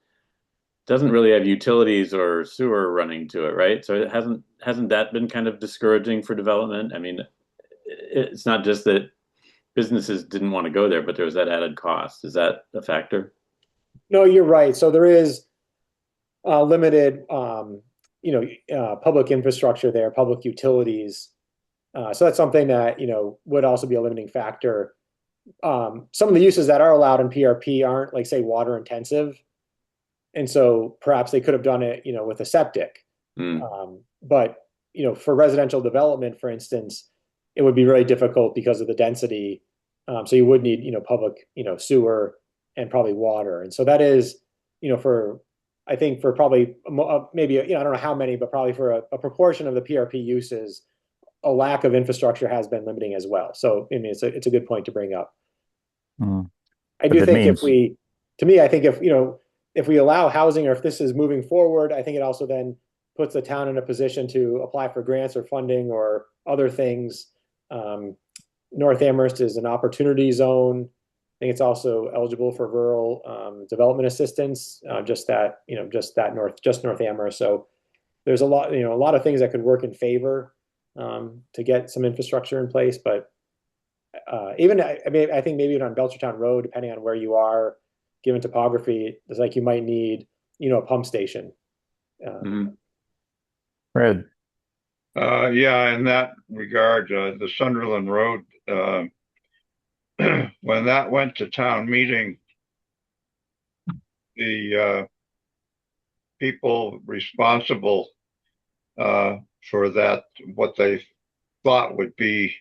doesn't really have utilities or sewer running to it, right? So hasn't that been kind of discouraging for development? I mean, it's not just that businesses didn't want to go there, but there was that added cost. Is that a factor? No, you're right. So there is limited, public infrastructure there, public utilities. So that's something that, would also be a limiting factor. Some of the uses that are allowed in PRP aren't, like, say, water intensive. And so perhaps they could have done it, with a septic. But, for residential development, for instance, it would be really difficult because of the density. So you would need, public, sewer and probably water. And so that is, I think for probably maybe, I don't know how many, but probably for a proportion of the PRP uses, a lack of infrastructure has been limiting as well. So I mean, it's a good point to bring up. I do think I think if we allow housing, or if this is moving forward, I think it also then puts the town in a position to apply for grants or funding or other things. North Amherst is an opportunity zone. think it's also eligible for rural development assistance, just that North Amherst. So there's a lot of things that could work in favor to get some infrastructure in place. But even I think maybe on Belchertown Road, depending on where you are, given topography, it's like you might need a pump station. Fred. Yeah, in that regard, the Sunderland Road, when that went to town meeting, the people responsible for that, what they thought would be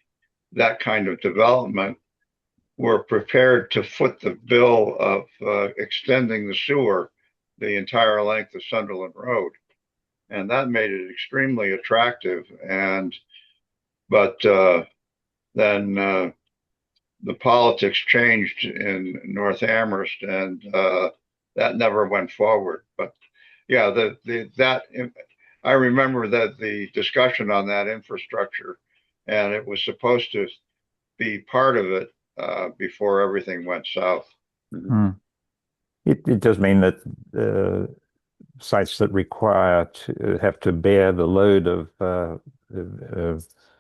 that kind of development, were prepared to foot the bill of extending the sewer the entire length of Sunderland Road. And that made it extremely attractive. But then the politics changed in North Amherst, and that never went forward. But yeah, I remember that the discussion on that infrastructure, and it was supposed to be part of it before everything went south. It does mean that sites that require to have to bear the load of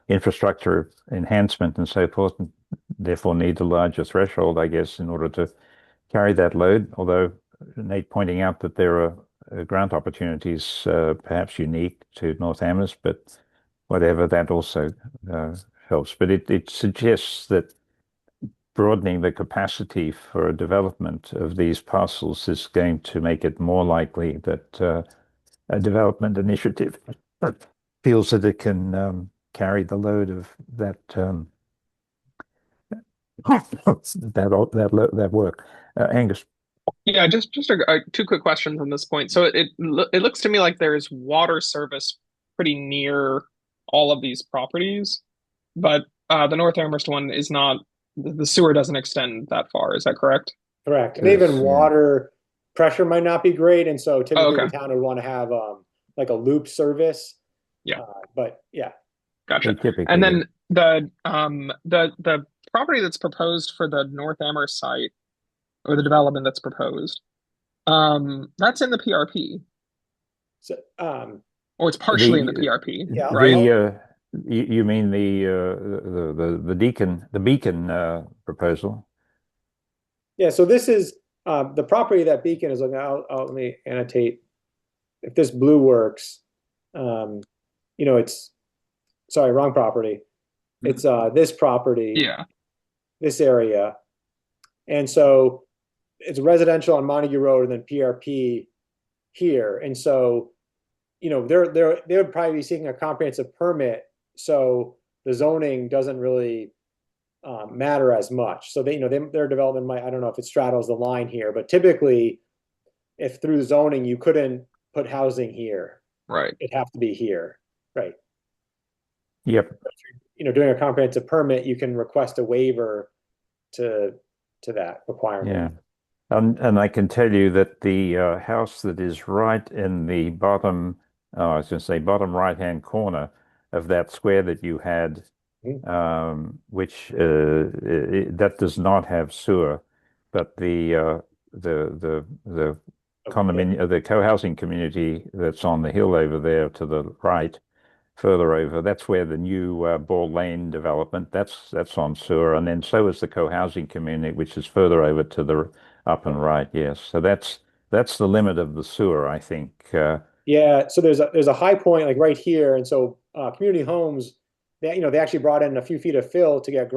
infrastructure enhancement and so forth, and therefore need a larger threshold, I guess, in order to carry that load. Although Nate pointing out that there are grant opportunities, perhaps unique to North Amherst, but whatever, that also helps. But it suggests that broadening the capacity for development of these parcels is going to make it more likely that a development initiative feels that it can carry the load of that that work. Angus. Yeah, just two quick questions on this point. So it looks to me like there's water service pretty near all of these properties, but the North Amherst one is not. The sewer doesn't extend that far. Is that correct? Correct. And even water pressure might not be great, and so typically okay. the town would want to have like a loop service. Yeah. But yeah. Gotcha. And then the property that's proposed for the North Amherst site, or the development that's proposed, that's in the PRP. So, or it's partially in the PRP. Yeah. Right. You mean the Beacon proposal? Yeah. So this is the property that Beacon is looking at. Let me annotate. If this blue works, it's sorry, wrong property. It's this property. Yeah. This area, and so it's residential on Montague Road and then PRP here, and so they would probably be seeking a comprehensive permit. So the zoning doesn't really matter as much. So their development might, I don't know if it straddles the line here, but typically, if through zoning you couldn't put housing here, right, it'd have to be here, right? Yep. Doing a comprehensive permit, you can request a waiver to that requirement. Yeah, and I can tell you that the house that is right in the bottom, I was going to say bottom right-hand corner of that square that you had, which that does not have sewer, but the condominium, the co-housing community that's on the hill over there to the right, further over, that's where the new Ball Lane development, that's on sewer, and then so is the co-housing community, which is further over to the up and right. Yes, so that's the limit of the sewer, I think. Yeah, so there's a high point like right here, and so community homes, they actually brought in a few feet of fill to get a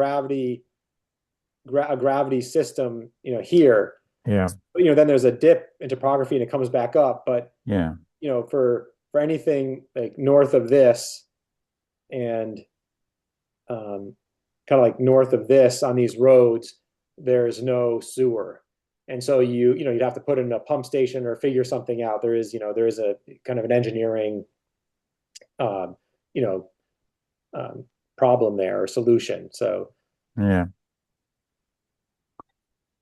gravity system here. Yeah. But, then there's a dip in topography and it comes back up. But yeah, for anything like north of this and kind of like north of this on these roads, there's no sewer. And so you'd have to put in a pump station or figure something out. There is a kind of an engineering problem there or solution. So yeah.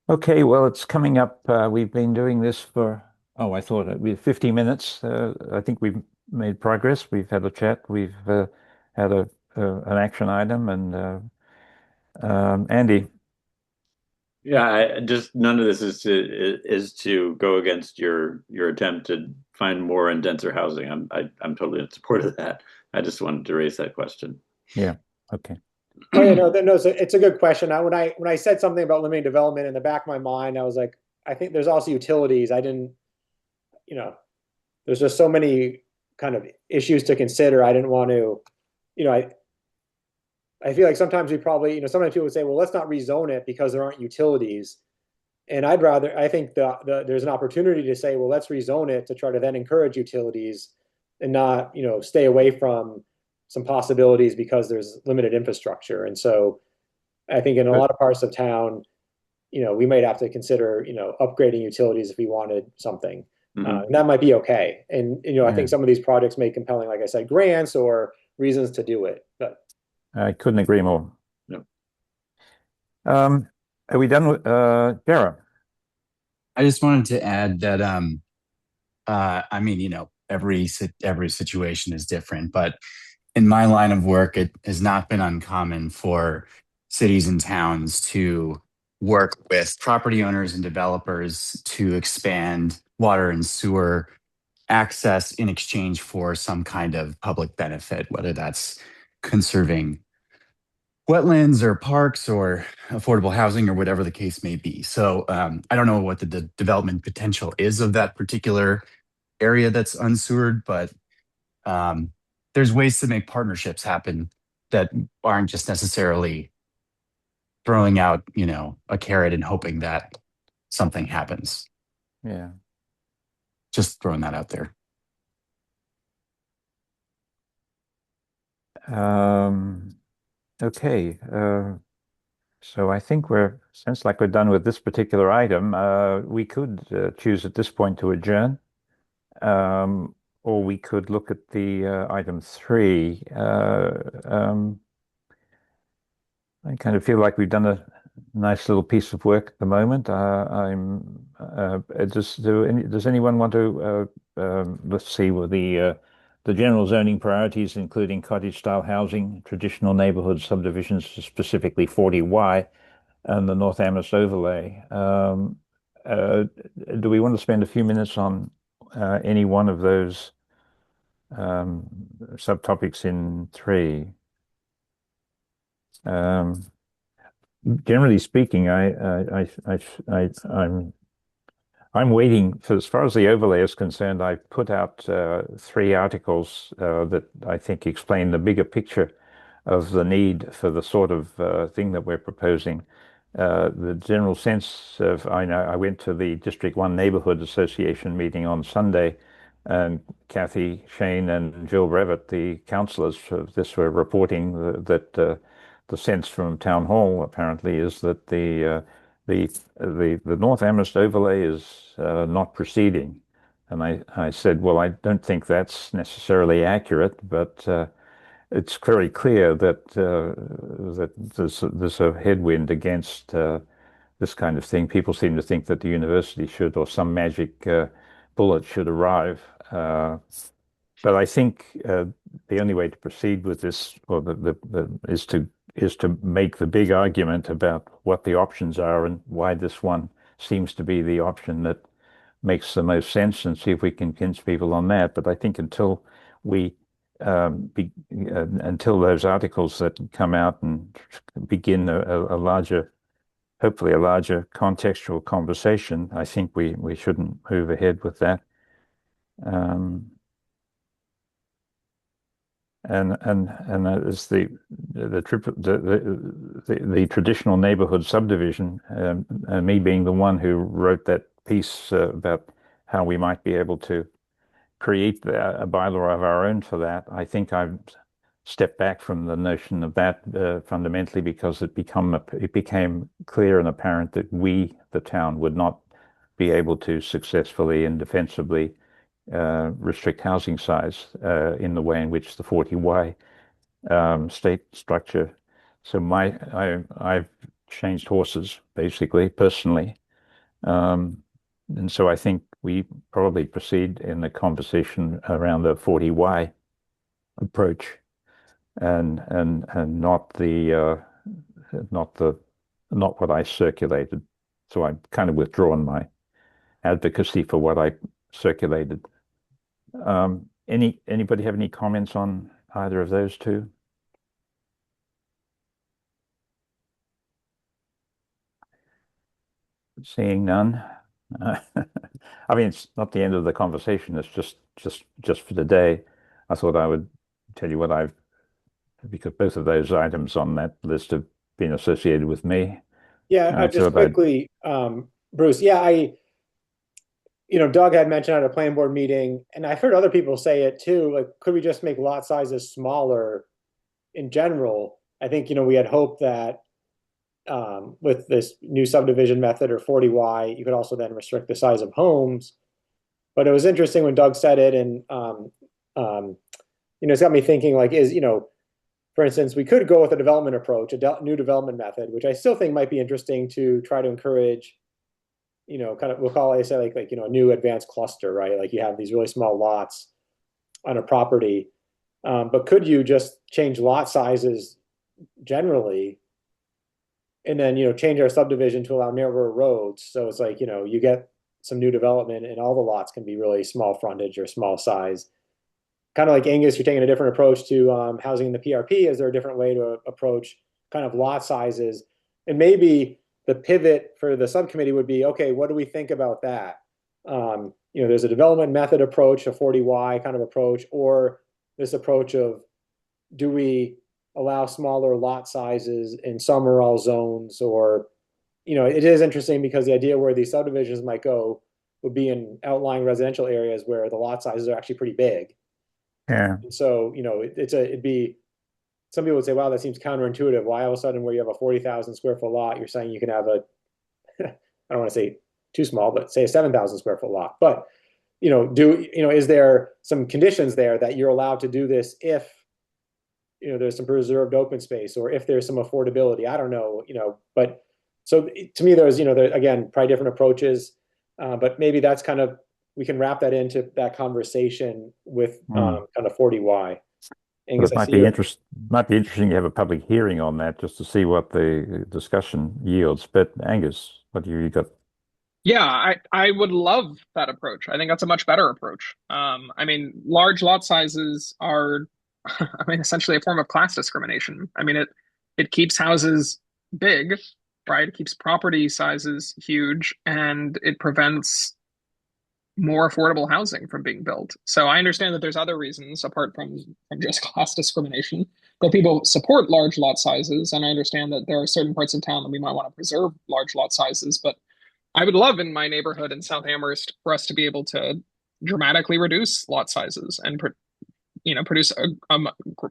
Okay, well, it's coming up. We've been doing this for, I thought it was 50 minutes. I think we've made progress. We've had a chat. We've had an action item, and Andy. Yeah, just none of this is to go against your attempt to find more and denser housing. I'm totally in support of that. I just wanted to raise that question. Yeah. Okay. Oh yeah, no, it's a good question. When I said something about limiting development in the back of my mind, I was like, I think there's also utilities. I didn't, you know, there's just so many kind of issues to consider. I didn't want to, you know, I feel like sometimes we probably, sometimes people would say, well, let's not rezone it because there aren't utilities. And I think there's an opportunity to say, well, let's rezone it to try to then encourage utilities and not, stay away from some possibilities because there's limited infrastructure. And so I think in a lot of parts of town, we might have to consider, upgrading utilities if we wanted something. And that might be okay. And, I think some of these projects may compelling, like I said, grants or reasons to do it. But I couldn't agree more. No. Are we done with Dara? I just wanted to add that I mean, every situation is different, but in my line of work, it has not been uncommon for cities and towns to work with property owners and developers to expand water and sewer access in exchange for some kind of public benefit, whether that's conserving wetlands or parks or affordable housing or whatever the case may be. So I don't know what the development potential is of that particular area that's unsewered, but there's ways to make partnerships happen that aren't just necessarily throwing out, a carrot and hoping that something happens. Yeah. Just throwing that out there. Okay. So I think sounds like we're done with this particular item. We could choose at this point to adjourn, or we could look at the item 3. I kind of feel like we've done a nice little piece of work at the moment. Does anyone want to let's see what the general zoning priorities, including cottage-style housing, traditional neighborhood subdivisions, specifically 40Y, and the North Amherst overlay. Do we want to spend a few minutes on any one of those subtopics in 3? Generally speaking, I'm waiting for, as far as the overlay is concerned. I put out 3 articles that I think explain the bigger picture of the need for the sort of thing that we're proposing. The general sense of, I know I went to the District 1 Neighborhood Association meeting on Sunday, and Kathy Shane and Jill Brevitt, the councillors of this, were reporting that the sense from Town Hall apparently is that the North Amherst overlay is not proceeding. And I said, well, I don't think that's necessarily accurate, but it's very clear that there's a headwind against this kind of thing. People seem to think that the university should, or some magic bullet should arrive. But I think the only way to proceed with this, or is to make the big argument about what the options are and why this one seems to be the option that makes the most sense, and see if we can convince people on that. But I think until until those articles that come out and begin a larger, hopefully a larger contextual conversation, I think we shouldn't move ahead with that. And as the traditional neighborhood subdivision, me being the one who wrote that piece about how we might be able to create a bylaw of our own for that, I think I've stepped back from the notion of that fundamentally because it became clear and apparent that we, the town, would not be able to successfully and defensively restrict housing size in the way in which the 40Y state structure. So I've changed horses basically, personally. And so I think we probably proceed in the conversation around the 40Y approach, and not what I circulated. so I've kind of withdrawn my advocacy for what I circulated. Anybody have any comments on either of those two? Seeing none. I mean, it's not the end of the conversation. It's just for today. I thought I would tell you what I've, because both of those items on that list have been associated with me. Yeah, I just thought I'd, quickly, Bruce. Yeah, Doug had mentioned at a planning board meeting, and I've heard other people say it too. Like, could we just make lot sizes smaller in general? I think, we had hoped that with this new subdivision method or 40Y, you could also then restrict the size of homes. But it was interesting when Doug said it, and it's got me thinking, like, for instance, we could go with a development approach, a new development method, which I still think might be interesting to try to encourage, kind of, we'll call it, say, like a new advanced cluster, right? Like you have these really small lots on a property. But could you just change lot sizes generally, and then, change our subdivision to allow narrower roads? So it's like, you get some new development and all the lots can be really small frontage or small size. Kind of like Angus, you're taking a different approach to housing in the PRP. Is there a different way to approach kind of lot sizes? And maybe the pivot for the subcommittee would be, okay, what do we think about that? There's a development method approach, a 40Y kind of approach, or this approach of, do we allow smaller lot sizes in some or all zones? Or, it is interesting because the idea where these subdivisions might go would be in outlying residential areas where the lot sizes are actually pretty big. yeah. And so, it'd be, some people would say, wow, that seems counterintuitive. Why all of a sudden where you have a 40,000 square foot lot, you're saying you can have I don't want to say too small, but say a 7,000 square foot lot. But, is there some conditions there that you're allowed to do this if, there's some preserved open space, or if there's some affordability? I don't know, but so to me, there's, again, probably different approaches, but maybe that's kind of, we can wrap that into that conversation with kind of 40Y. Angus, It might be interesting to have a public hearing on that just to see what the discussion yields. But Angus, what do you got? Yeah, I would love that approach. I think that's a much better approach. I mean, large lot sizes are, I mean, essentially a form of class discrimination. I mean, it keeps houses big, right? It keeps property sizes huge, and it prevents more affordable housing from being built. So I understand that there's other reasons apart from just class discrimination that people support large lot sizes, and I understand that there are certain parts of town that we might want to preserve large lot sizes, but I would love in my neighborhood in South Amherst for us to be able to dramatically reduce lot sizes and produce a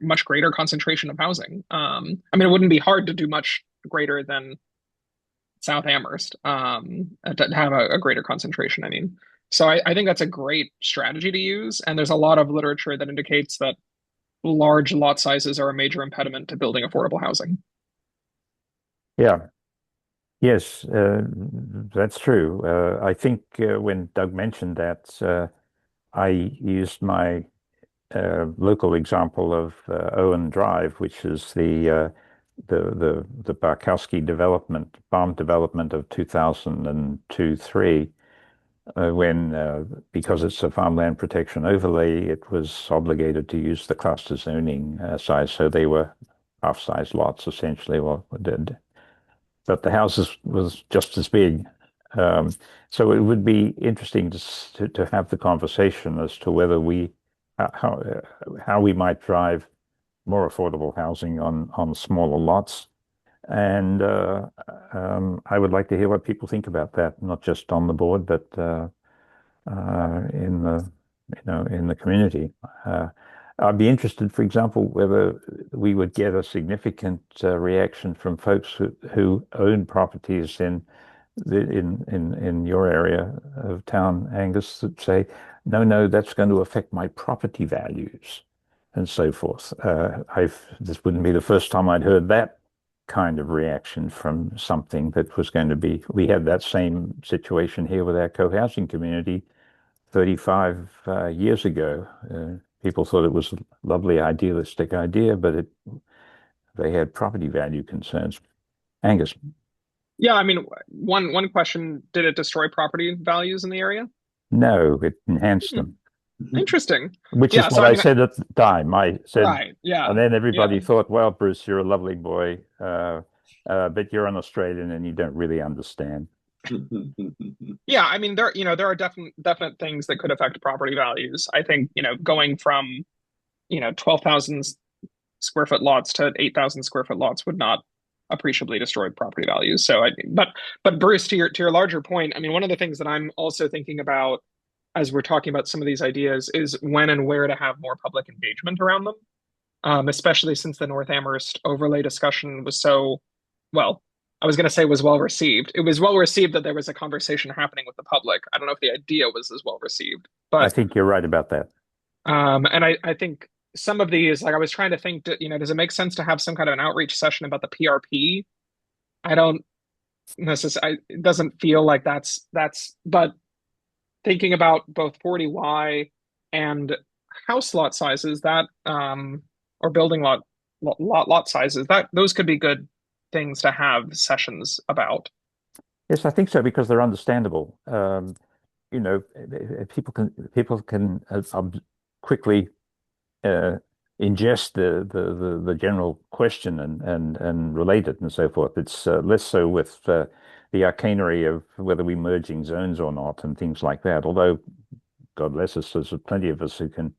much greater concentration of housing. I mean, it wouldn't be hard to do much greater than South Amherst, to have a greater concentration. I mean, so I think that's a great strategy to use, and there's a lot of literature that indicates that large lot sizes are a major impediment to building affordable housing. Yeah. Yes, that's true. I think when Doug mentioned that, I used my local example of Owen Drive, which is the Barkowski development, farm development of 2002-3, when because it's a farmland protection overlay, it was obligated to use the cluster zoning size, so they were half-size lots essentially. But the houses was just as big. So it would be interesting to have the conversation as to whether how we might drive more affordable housing on smaller lots. And I would like to hear what people think about that, not just on the board, but in the community. I'd be interested, for example, whether we would get a significant reaction from folks who own properties in your area of town, Angus, that say, no, that's going to affect my property values and so forth. This wouldn't be the first time I'd heard that kind of reaction from something that was going to be. We had that same situation here with our co-housing community 35 years ago. People thought it was a lovely, idealistic idea, but they had property value concerns. Angus. Yeah, I mean, one question, did it destroy property values in the area? No, it enhanced Hmm, them, interesting. which Yeah, is so what I I mean, said at the time. I said, right, yeah, and then yeah. everybody thought, well, Bruce, you're a lovely boy, but you're an Australian and you don't really understand. Yeah, I mean there are definite things that could affect property values. I think, going from, 12,000 square foot lots to 8,000 square foot lots would not appreciably destroy property values. But Bruce, to your larger point, I mean, one of the things that I'm also thinking about as we're talking about some of these ideas is when and where to have more public engagement around them. Especially since the North Amherst overlay discussion was so, well, I was going to say was well received. It was well received that there was a conversation happening with the public. I don't know if the idea was as well received, I but think you're right about that. and I think some of these, like I was trying to think, does it make sense to have some kind of an outreach session about the PRP? I don't necessarily, it doesn't feel like but thinking about both 40Y and house lot sizes, that or building lot sizes, that those could be good things to have sessions about. Yes, I think so because they're understandable. People can quickly uh, ingest the general question and relate it and so forth. It's less so with the arcanery of whether we're merging zones or not and things like that. Although, God bless us, there's plenty of us who can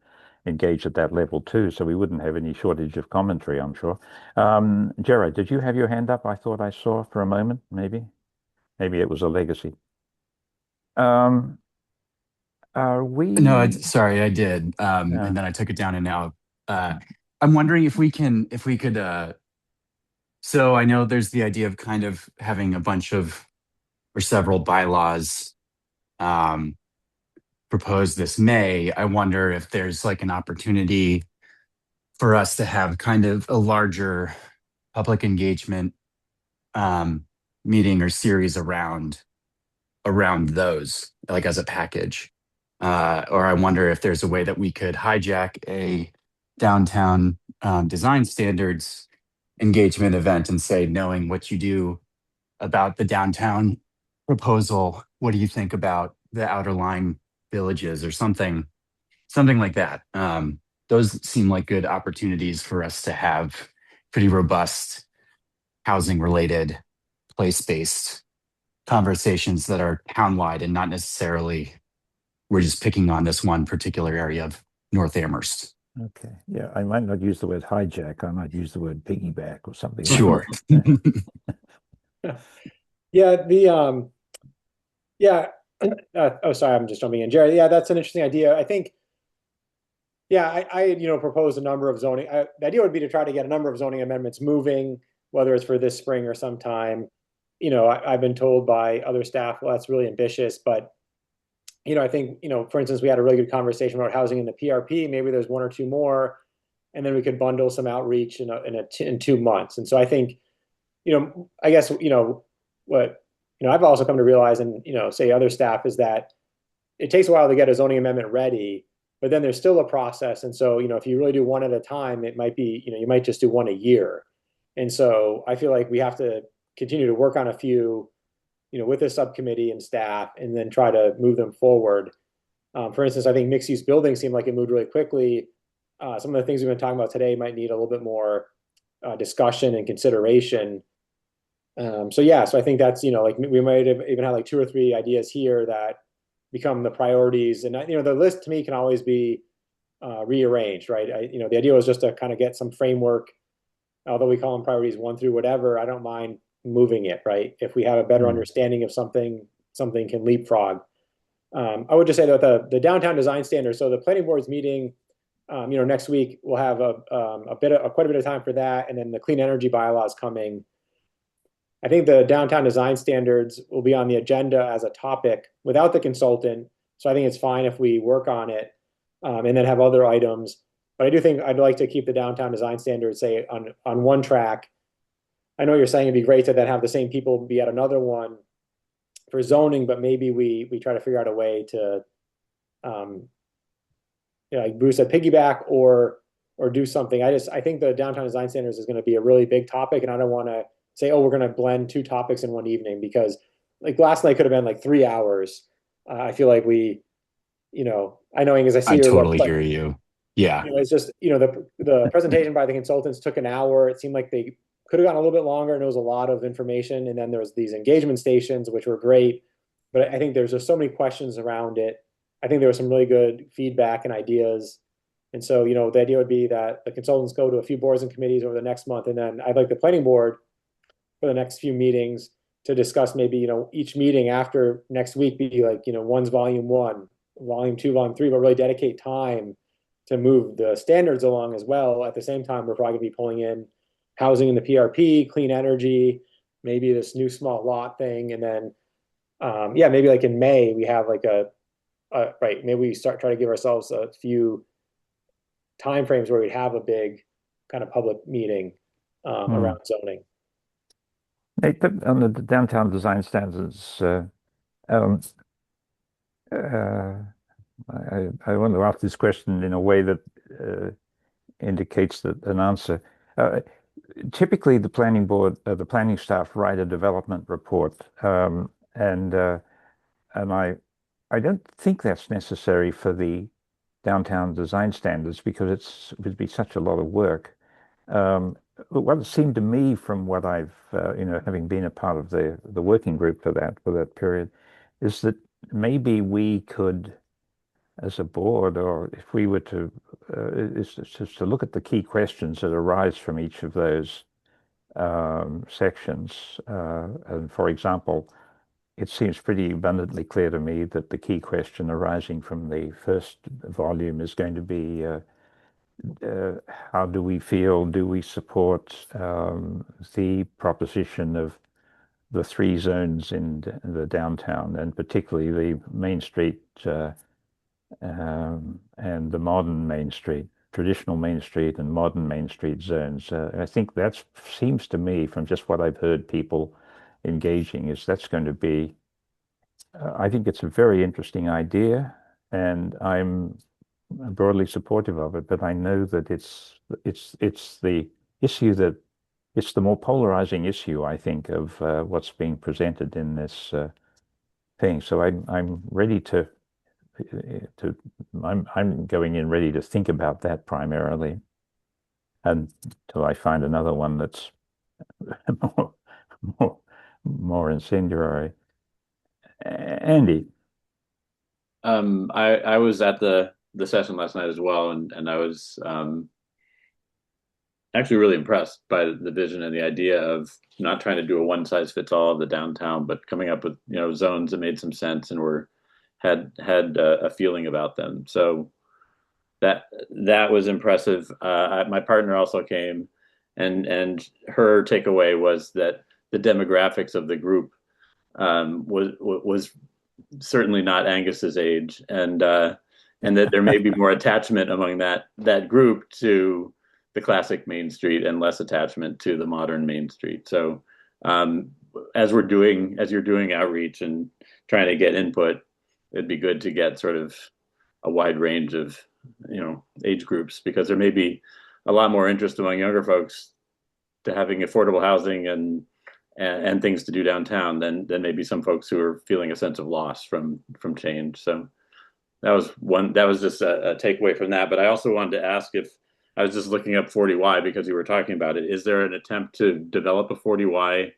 engage at that level too, so we wouldn't have any shortage of commentary, I'm sure. Gerard, did you have your hand up? I thought I saw for a moment, maybe. Maybe it was a legacy. Um, are No, we? sorry, I did. Uh, And then I took it down and now I'm wondering if we could so I know there's the idea of kind of having a bunch of or several bylaws um proposed this May. I wonder if there's like an opportunity for us to have kind of a larger public engagement um meeting or series around those, like as a package. Or I wonder if there's a way that we could hijack a downtown design standards engagement event and say, knowing what you do about the downtown proposal, what do you think about the outer line villages or something like that. Those seem like good opportunities for us to have pretty robust housing related, place based conversations that are townwide and not necessarily we're just picking on this one particular area of North Amherst. okay. Yeah, I might not use the word hijack. I might use the word piggyback or something like Sure. that. Yeah, yeah. Oh, sorry, I'm just jumping in, Jerry. Yeah, that's an interesting idea. I think, yeah, I proposed a number of zoning. The idea would be to try to get a number of zoning amendments moving, whether it's for this spring or sometime. I've been told by other staff, well, that's really ambitious, but I think, for instance, we had a really good conversation about housing in the PRP. Maybe there's one or two more, and then we could bundle some outreach in 2 months. And so I think, I guess, what, I've also come to realize, and, say other staff, is that it takes a while to get a zoning amendment ready, but then there's still a process. And so, if you really do one at a time, it might be, you might just do one a year. And so I feel like we have to continue to work on a few, with the subcommittee and staff, and then try to move them forward. For instance, I think mixed use buildings seemed like it moved really quickly. Some of the things we've been talking about today might need a little bit more discussion and consideration. So yeah, so I think that's, like we might have even had like 2 or 3 ideas here that become the priorities. And the list to me can always be rearranged, right? The idea was just to kind of get some framework. Although we call them priorities 1 through whatever, I don't mind moving it, right? If we have a better understanding of something can leapfrog. I would just say that the downtown design standards. So the planning board's meeting, next week. We'll have quite a bit of time for that, and then the clean energy bylaws coming. I think the downtown design standards will be on the agenda as a topic without the consultant. So I think it's fine if we work on it, and then have other items. But I do think I'd like to keep the downtown design standards, say, on one track. I know you're saying it'd be great to then have the same people be at another one for zoning, but maybe we try to figure out a way to, like Bruce said, piggyback or do something. I think the downtown design standards is going to be a really big topic, and I don't want to say, oh, we're going to blend two topics in one evening, because like last night could have been like 3 hours. I feel like I know as I see I your look, totally but hear you. Yeah. it's just, the presentation by the consultants took an hour. It seemed like they could have gone a little bit longer, and it was a lot of information. And then there was these engagement stations, which were great, but I think there's just so many questions around it. I think there was some really good feedback and ideas. And so, the idea would be that the consultants go to a few boards and committees over the next month, and then I'd like the planning board for the next few meetings to discuss maybe, each meeting after next week be like, one's volume one, volume two, volume three, but really dedicate time to move the standards along as well. At the same time, we're probably gonna be pulling in housing in the PRP, clean energy, maybe this new small lot thing. And then, yeah, maybe like in May, we have like right, maybe we try to give ourselves a few timeframes where we'd have a big kind of public meeting around zoning. On the downtown design standards, um, uh, I want to ask this question in a way that indicates that an answer. Typically, the planning board, the planning staff write a development report, and I don't think that's necessary for the downtown design standards because it would be such a lot of work. But what it seemed to me from what I've, having been a part of the working group for that period, is that maybe we could, as a board, or if we were to, is just to look at the key questions that arise from each of those sections. And for example, it seems pretty abundantly clear to me that the key question arising from the first volume is going to be how do we feel? Do we support the proposition of the three zones in the downtown, and particularly the Main Street and the modern Main Street, traditional Main Street and modern Main Street zones? I think that seems to me, from just what I've heard people engaging, is that's going to be. I think it's a very interesting idea, and I'm broadly supportive of it, but I know that it's the issue that it's the more polarizing issue, I think, of what's being presented in this thing. So I'm ready I'm going in ready to think about that primarily until I find another one that's more more incendiary. Andy. I was at the session last night as well, and I was actually really impressed by the vision and the idea of not trying to do a one size fits all of the downtown, but coming up with zones that made some sense and had a feeling about them. So that was impressive. My partner also came, and her takeaway was that the demographics of the group was certainly not Angus's age, and that there may be more attachment among that group to the classic Main Street and less attachment to the modern Main Street. So as you're doing outreach and trying to get input, it'd be good to get sort of a wide range of age groups, because there may be a lot more interest among younger folks to having affordable housing and things to do downtown than maybe some folks who are feeling a sense of loss from change. So that was just a takeaway from that. But I also wanted to ask, if I was just looking up 40Y because you were talking about it, is there an attempt to develop a 40Y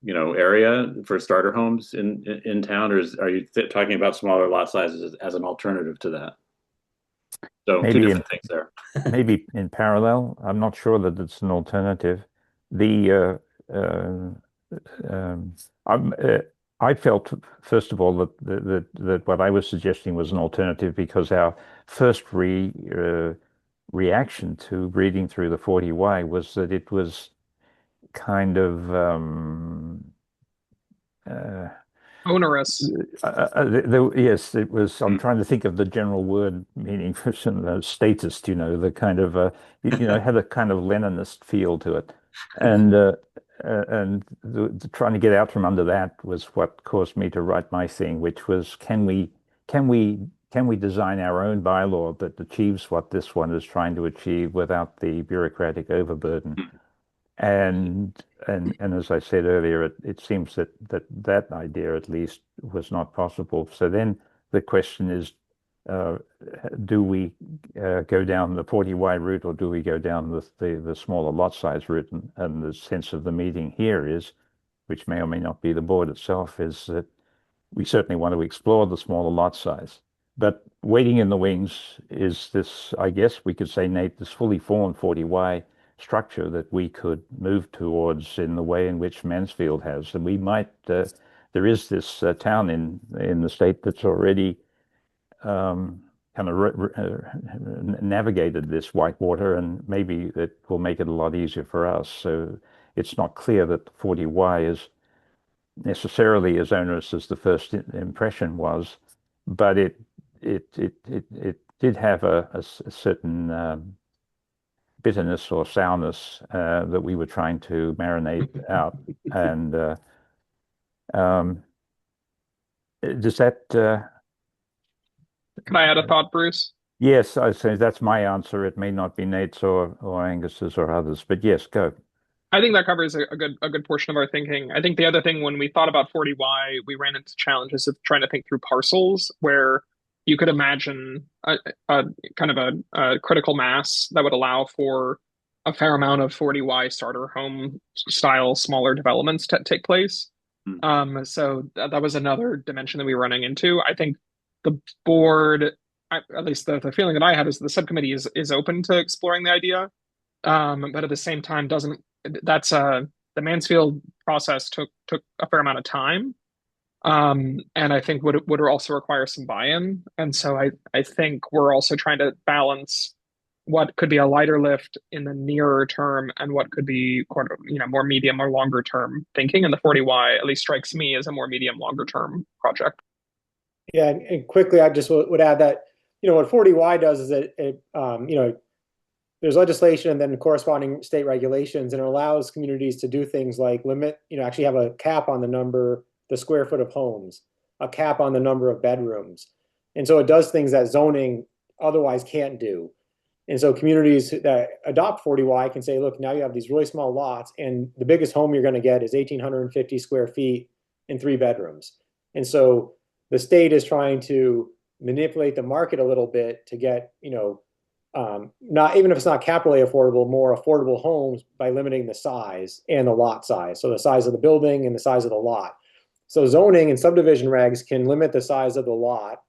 area for starter homes in town, or are you talking about smaller lot sizes as an alternative to that? So Maybe two different things there. Maybe in parallel. I'm not sure that it's an alternative. The I felt, first of all, that what I was suggesting was an alternative because our first reaction to reading through the 40Y was that it was kind of Onerous. yes, it was. I'm trying to think of the general word meaning for some statist, the kind of it had a kind of Leninist feel to it, and trying to get out from under that was what caused me to write my thing, which was can we design our own bylaw that achieves what this one is trying to achieve without the bureaucratic overburden? And as I said earlier, it seems that idea at least was not possible. So then the question is, do we go down the 40Y route, or do we go down the smaller lot size route? And the sense of the meeting here is, which may or may not be the board itself, is that we certainly want to explore the smaller lot size. But waiting in the wings is this, I guess we could say, Nate, this fully formed 40Y structure that we could move towards in the way in which Mansfield has. And we might, there is this town in the state that's already kind of navigated this whitewater, and maybe it will make it a lot easier for us. So it's not clear that the 40Y is necessarily as onerous as the first impression was, but it did have a certain bitterness or sourness that we were trying to marinate out. And does that? Can I add a thought, Bruce? Yes, I say that's my answer. It may not be Nate's or Angus's or others, but yes, go. I think that covers a good portion of our thinking. I think the other thing, when we thought about 40Y, we ran into challenges of trying to think through parcels where you could imagine a kind of a critical mass that would allow for a fair amount of 40Y starter home style smaller developments to take place. So that was another dimension that we were running into. I think the board, at least the feeling that I had, is the subcommittee is open to exploring the idea, but at the same time doesn't. That's the Mansfield process took a fair amount of time, and I think would also require some buy-in. And so I think we're also trying to balance what could be a lighter lift in the nearer term and what could be more medium or longer term thinking. And the 40Y at least strikes me as a more medium longer term project. Yeah, and quickly, I just would add that, what 40Y does is it there's legislation and then corresponding state regulations, and it allows communities to do things like limit, actually have a cap on the square foot of homes, a cap on the number of bedrooms. And so it does things that zoning otherwise can't do. And so communities that adopt 40Y can say, look, now you have these really small lots, and the biggest home you're going to get is 1,850 square feet and 3 bedrooms. And so the state is trying to manipulate the market a little bit to get, not even if it's not capitally affordable, more affordable homes by limiting the size and the lot size. So the size of the building and the size of the lot. So zoning and subdivision regs can limit the size of the lot.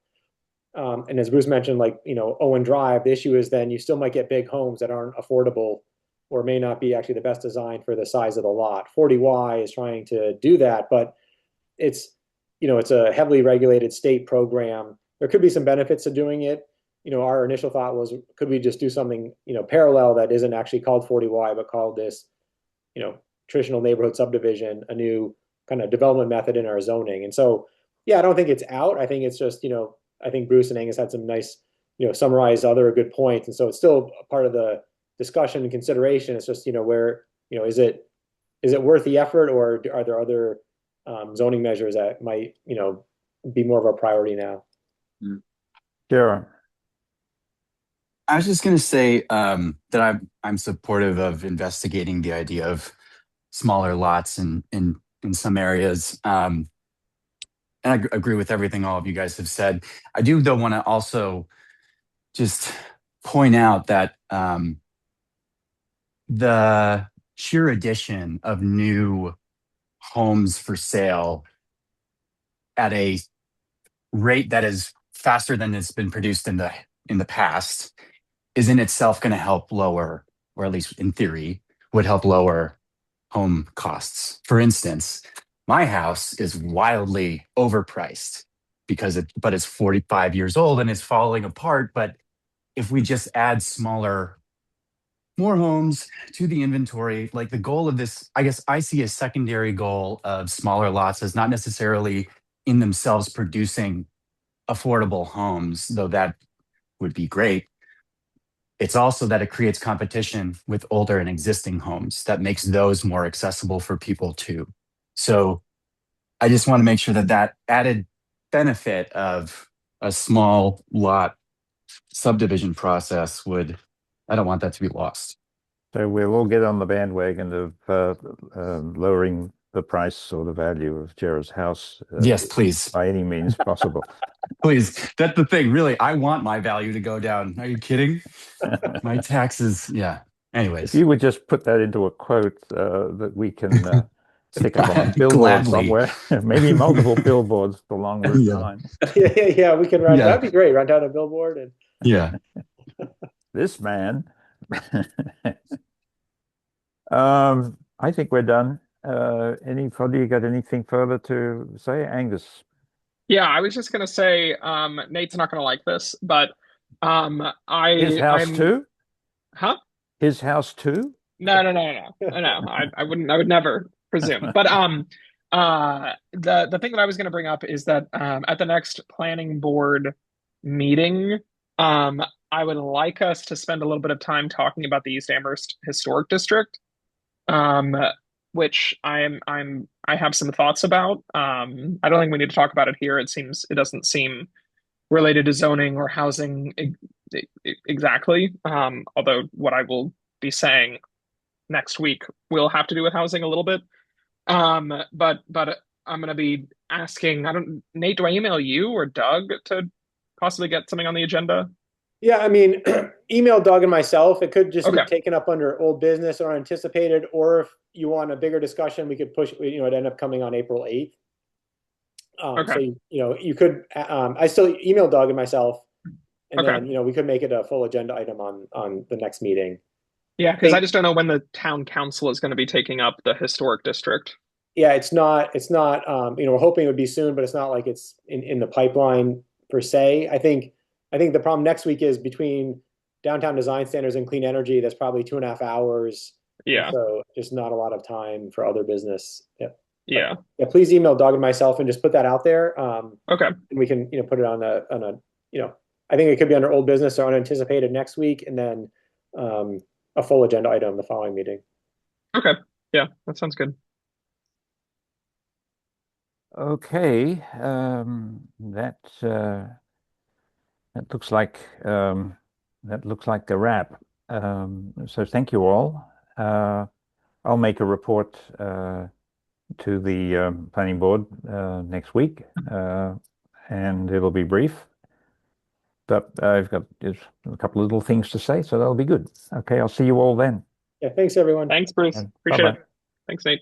And as Bruce mentioned, like, Owen Drive, the issue is then you still might get big homes that aren't affordable or may not be actually the best design for the size of the lot. 40Y is trying to do that, but it's a heavily regulated state program. There could be some benefits to doing it. Our initial thought was, could we just do something, parallel that isn't actually called 40Y, but called this, traditional neighborhood subdivision, a new kind of development method in our zoning. And so, yeah, I don't think it's out. I think it's just, I think Bruce and Angus had some nice, summarized other good points. And so it's still a part of the discussion and consideration. It's just, where, is it worth the effort, or are there other zoning measures that might, be more of a priority now? Sure. I was just going to say that I'm supportive of investigating the idea of smaller lots in some areas. And I agree with everything all of you guys have said. I do, though, want to also just point out that the sheer addition of new homes for sale at a rate that is faster than it's been produced in the past is in itself going to help lower, or at least in theory, would help lower home costs. For instance, my house is wildly overpriced but it's 45 years old and it's falling apart. But if we just add more homes to the inventory, like the goal of this, I guess I see a secondary goal of smaller lots as not necessarily in themselves producing affordable homes, though that would be great. It's also that it creates competition with older and existing homes that makes those more accessible for people too. So I just want to make sure that added benefit of a small lot subdivision process I don't want that to be lost. So we'll all get on the bandwagon of lowering the price or the value of Jera's house. Yes, please. By any means possible. Please. That's the thing. Really, I want my value to go down. Are you kidding? My taxes. Yeah. Anyways. If you would just put that into a quote that we can stick up on a billboard Gladly. somewhere, maybe multiple billboards along Route Yeah. 9. Yeah, we can run. Yeah. That'd be great. Run down a billboard and Yeah. This man. I think we're done. Anybody got anything further to say? Angus. Yeah, I was just gonna say, Nate's not gonna like this, but His house I'm too? huh? His house too? No. I would never presume. But the thing that I was gonna bring up is that at the next planning board meeting, I would like us to spend a little bit of time talking about the East Amherst Historic District. Um, which I have some thoughts about. I don't think we need to talk about it here. It doesn't seem related to zoning or housing exactly. Although what I will be saying next week will have to do with housing a little bit. But I'm gonna be asking, Nate, do I email you or Doug to possibly get something on the agenda? yeah, I mean, email Doug and myself. It could just Okay. be taken up under old business or unanticipated, or if you want a bigger discussion, we could push, it'd end up coming on April 8th. Okay. So, you could, I still email Doug and myself, and Okay. then, we could make it a full agenda item on the next meeting. Yeah, because I just don't know when the town council is going to be taking up the historic district. Yeah, it's not, we're hoping it would be soon, but it's not like it's in the pipeline per se. I think the problem next week is between downtown design standards and clean energy, that's probably 2.5 hours. Yeah. So just not a lot of time for other business. Yeah. Yeah. Yeah, please email Doug and myself and just put that out there. Okay. And we can, put it on a, I think it could be under old business or unanticipated next week, and then a full agenda item the following meeting. Okay. Yeah, that sounds good. Okay, that looks like a wrap. So thank you all. I'll make a report to the planning board next week, and it'll be brief. But I've got just a couple of little things to say, so that'll be good. Okay, I'll see you all then. Yeah, thanks everyone. Thanks, Bruce. And Appreciate bye-bye. it. Thanks, Nate.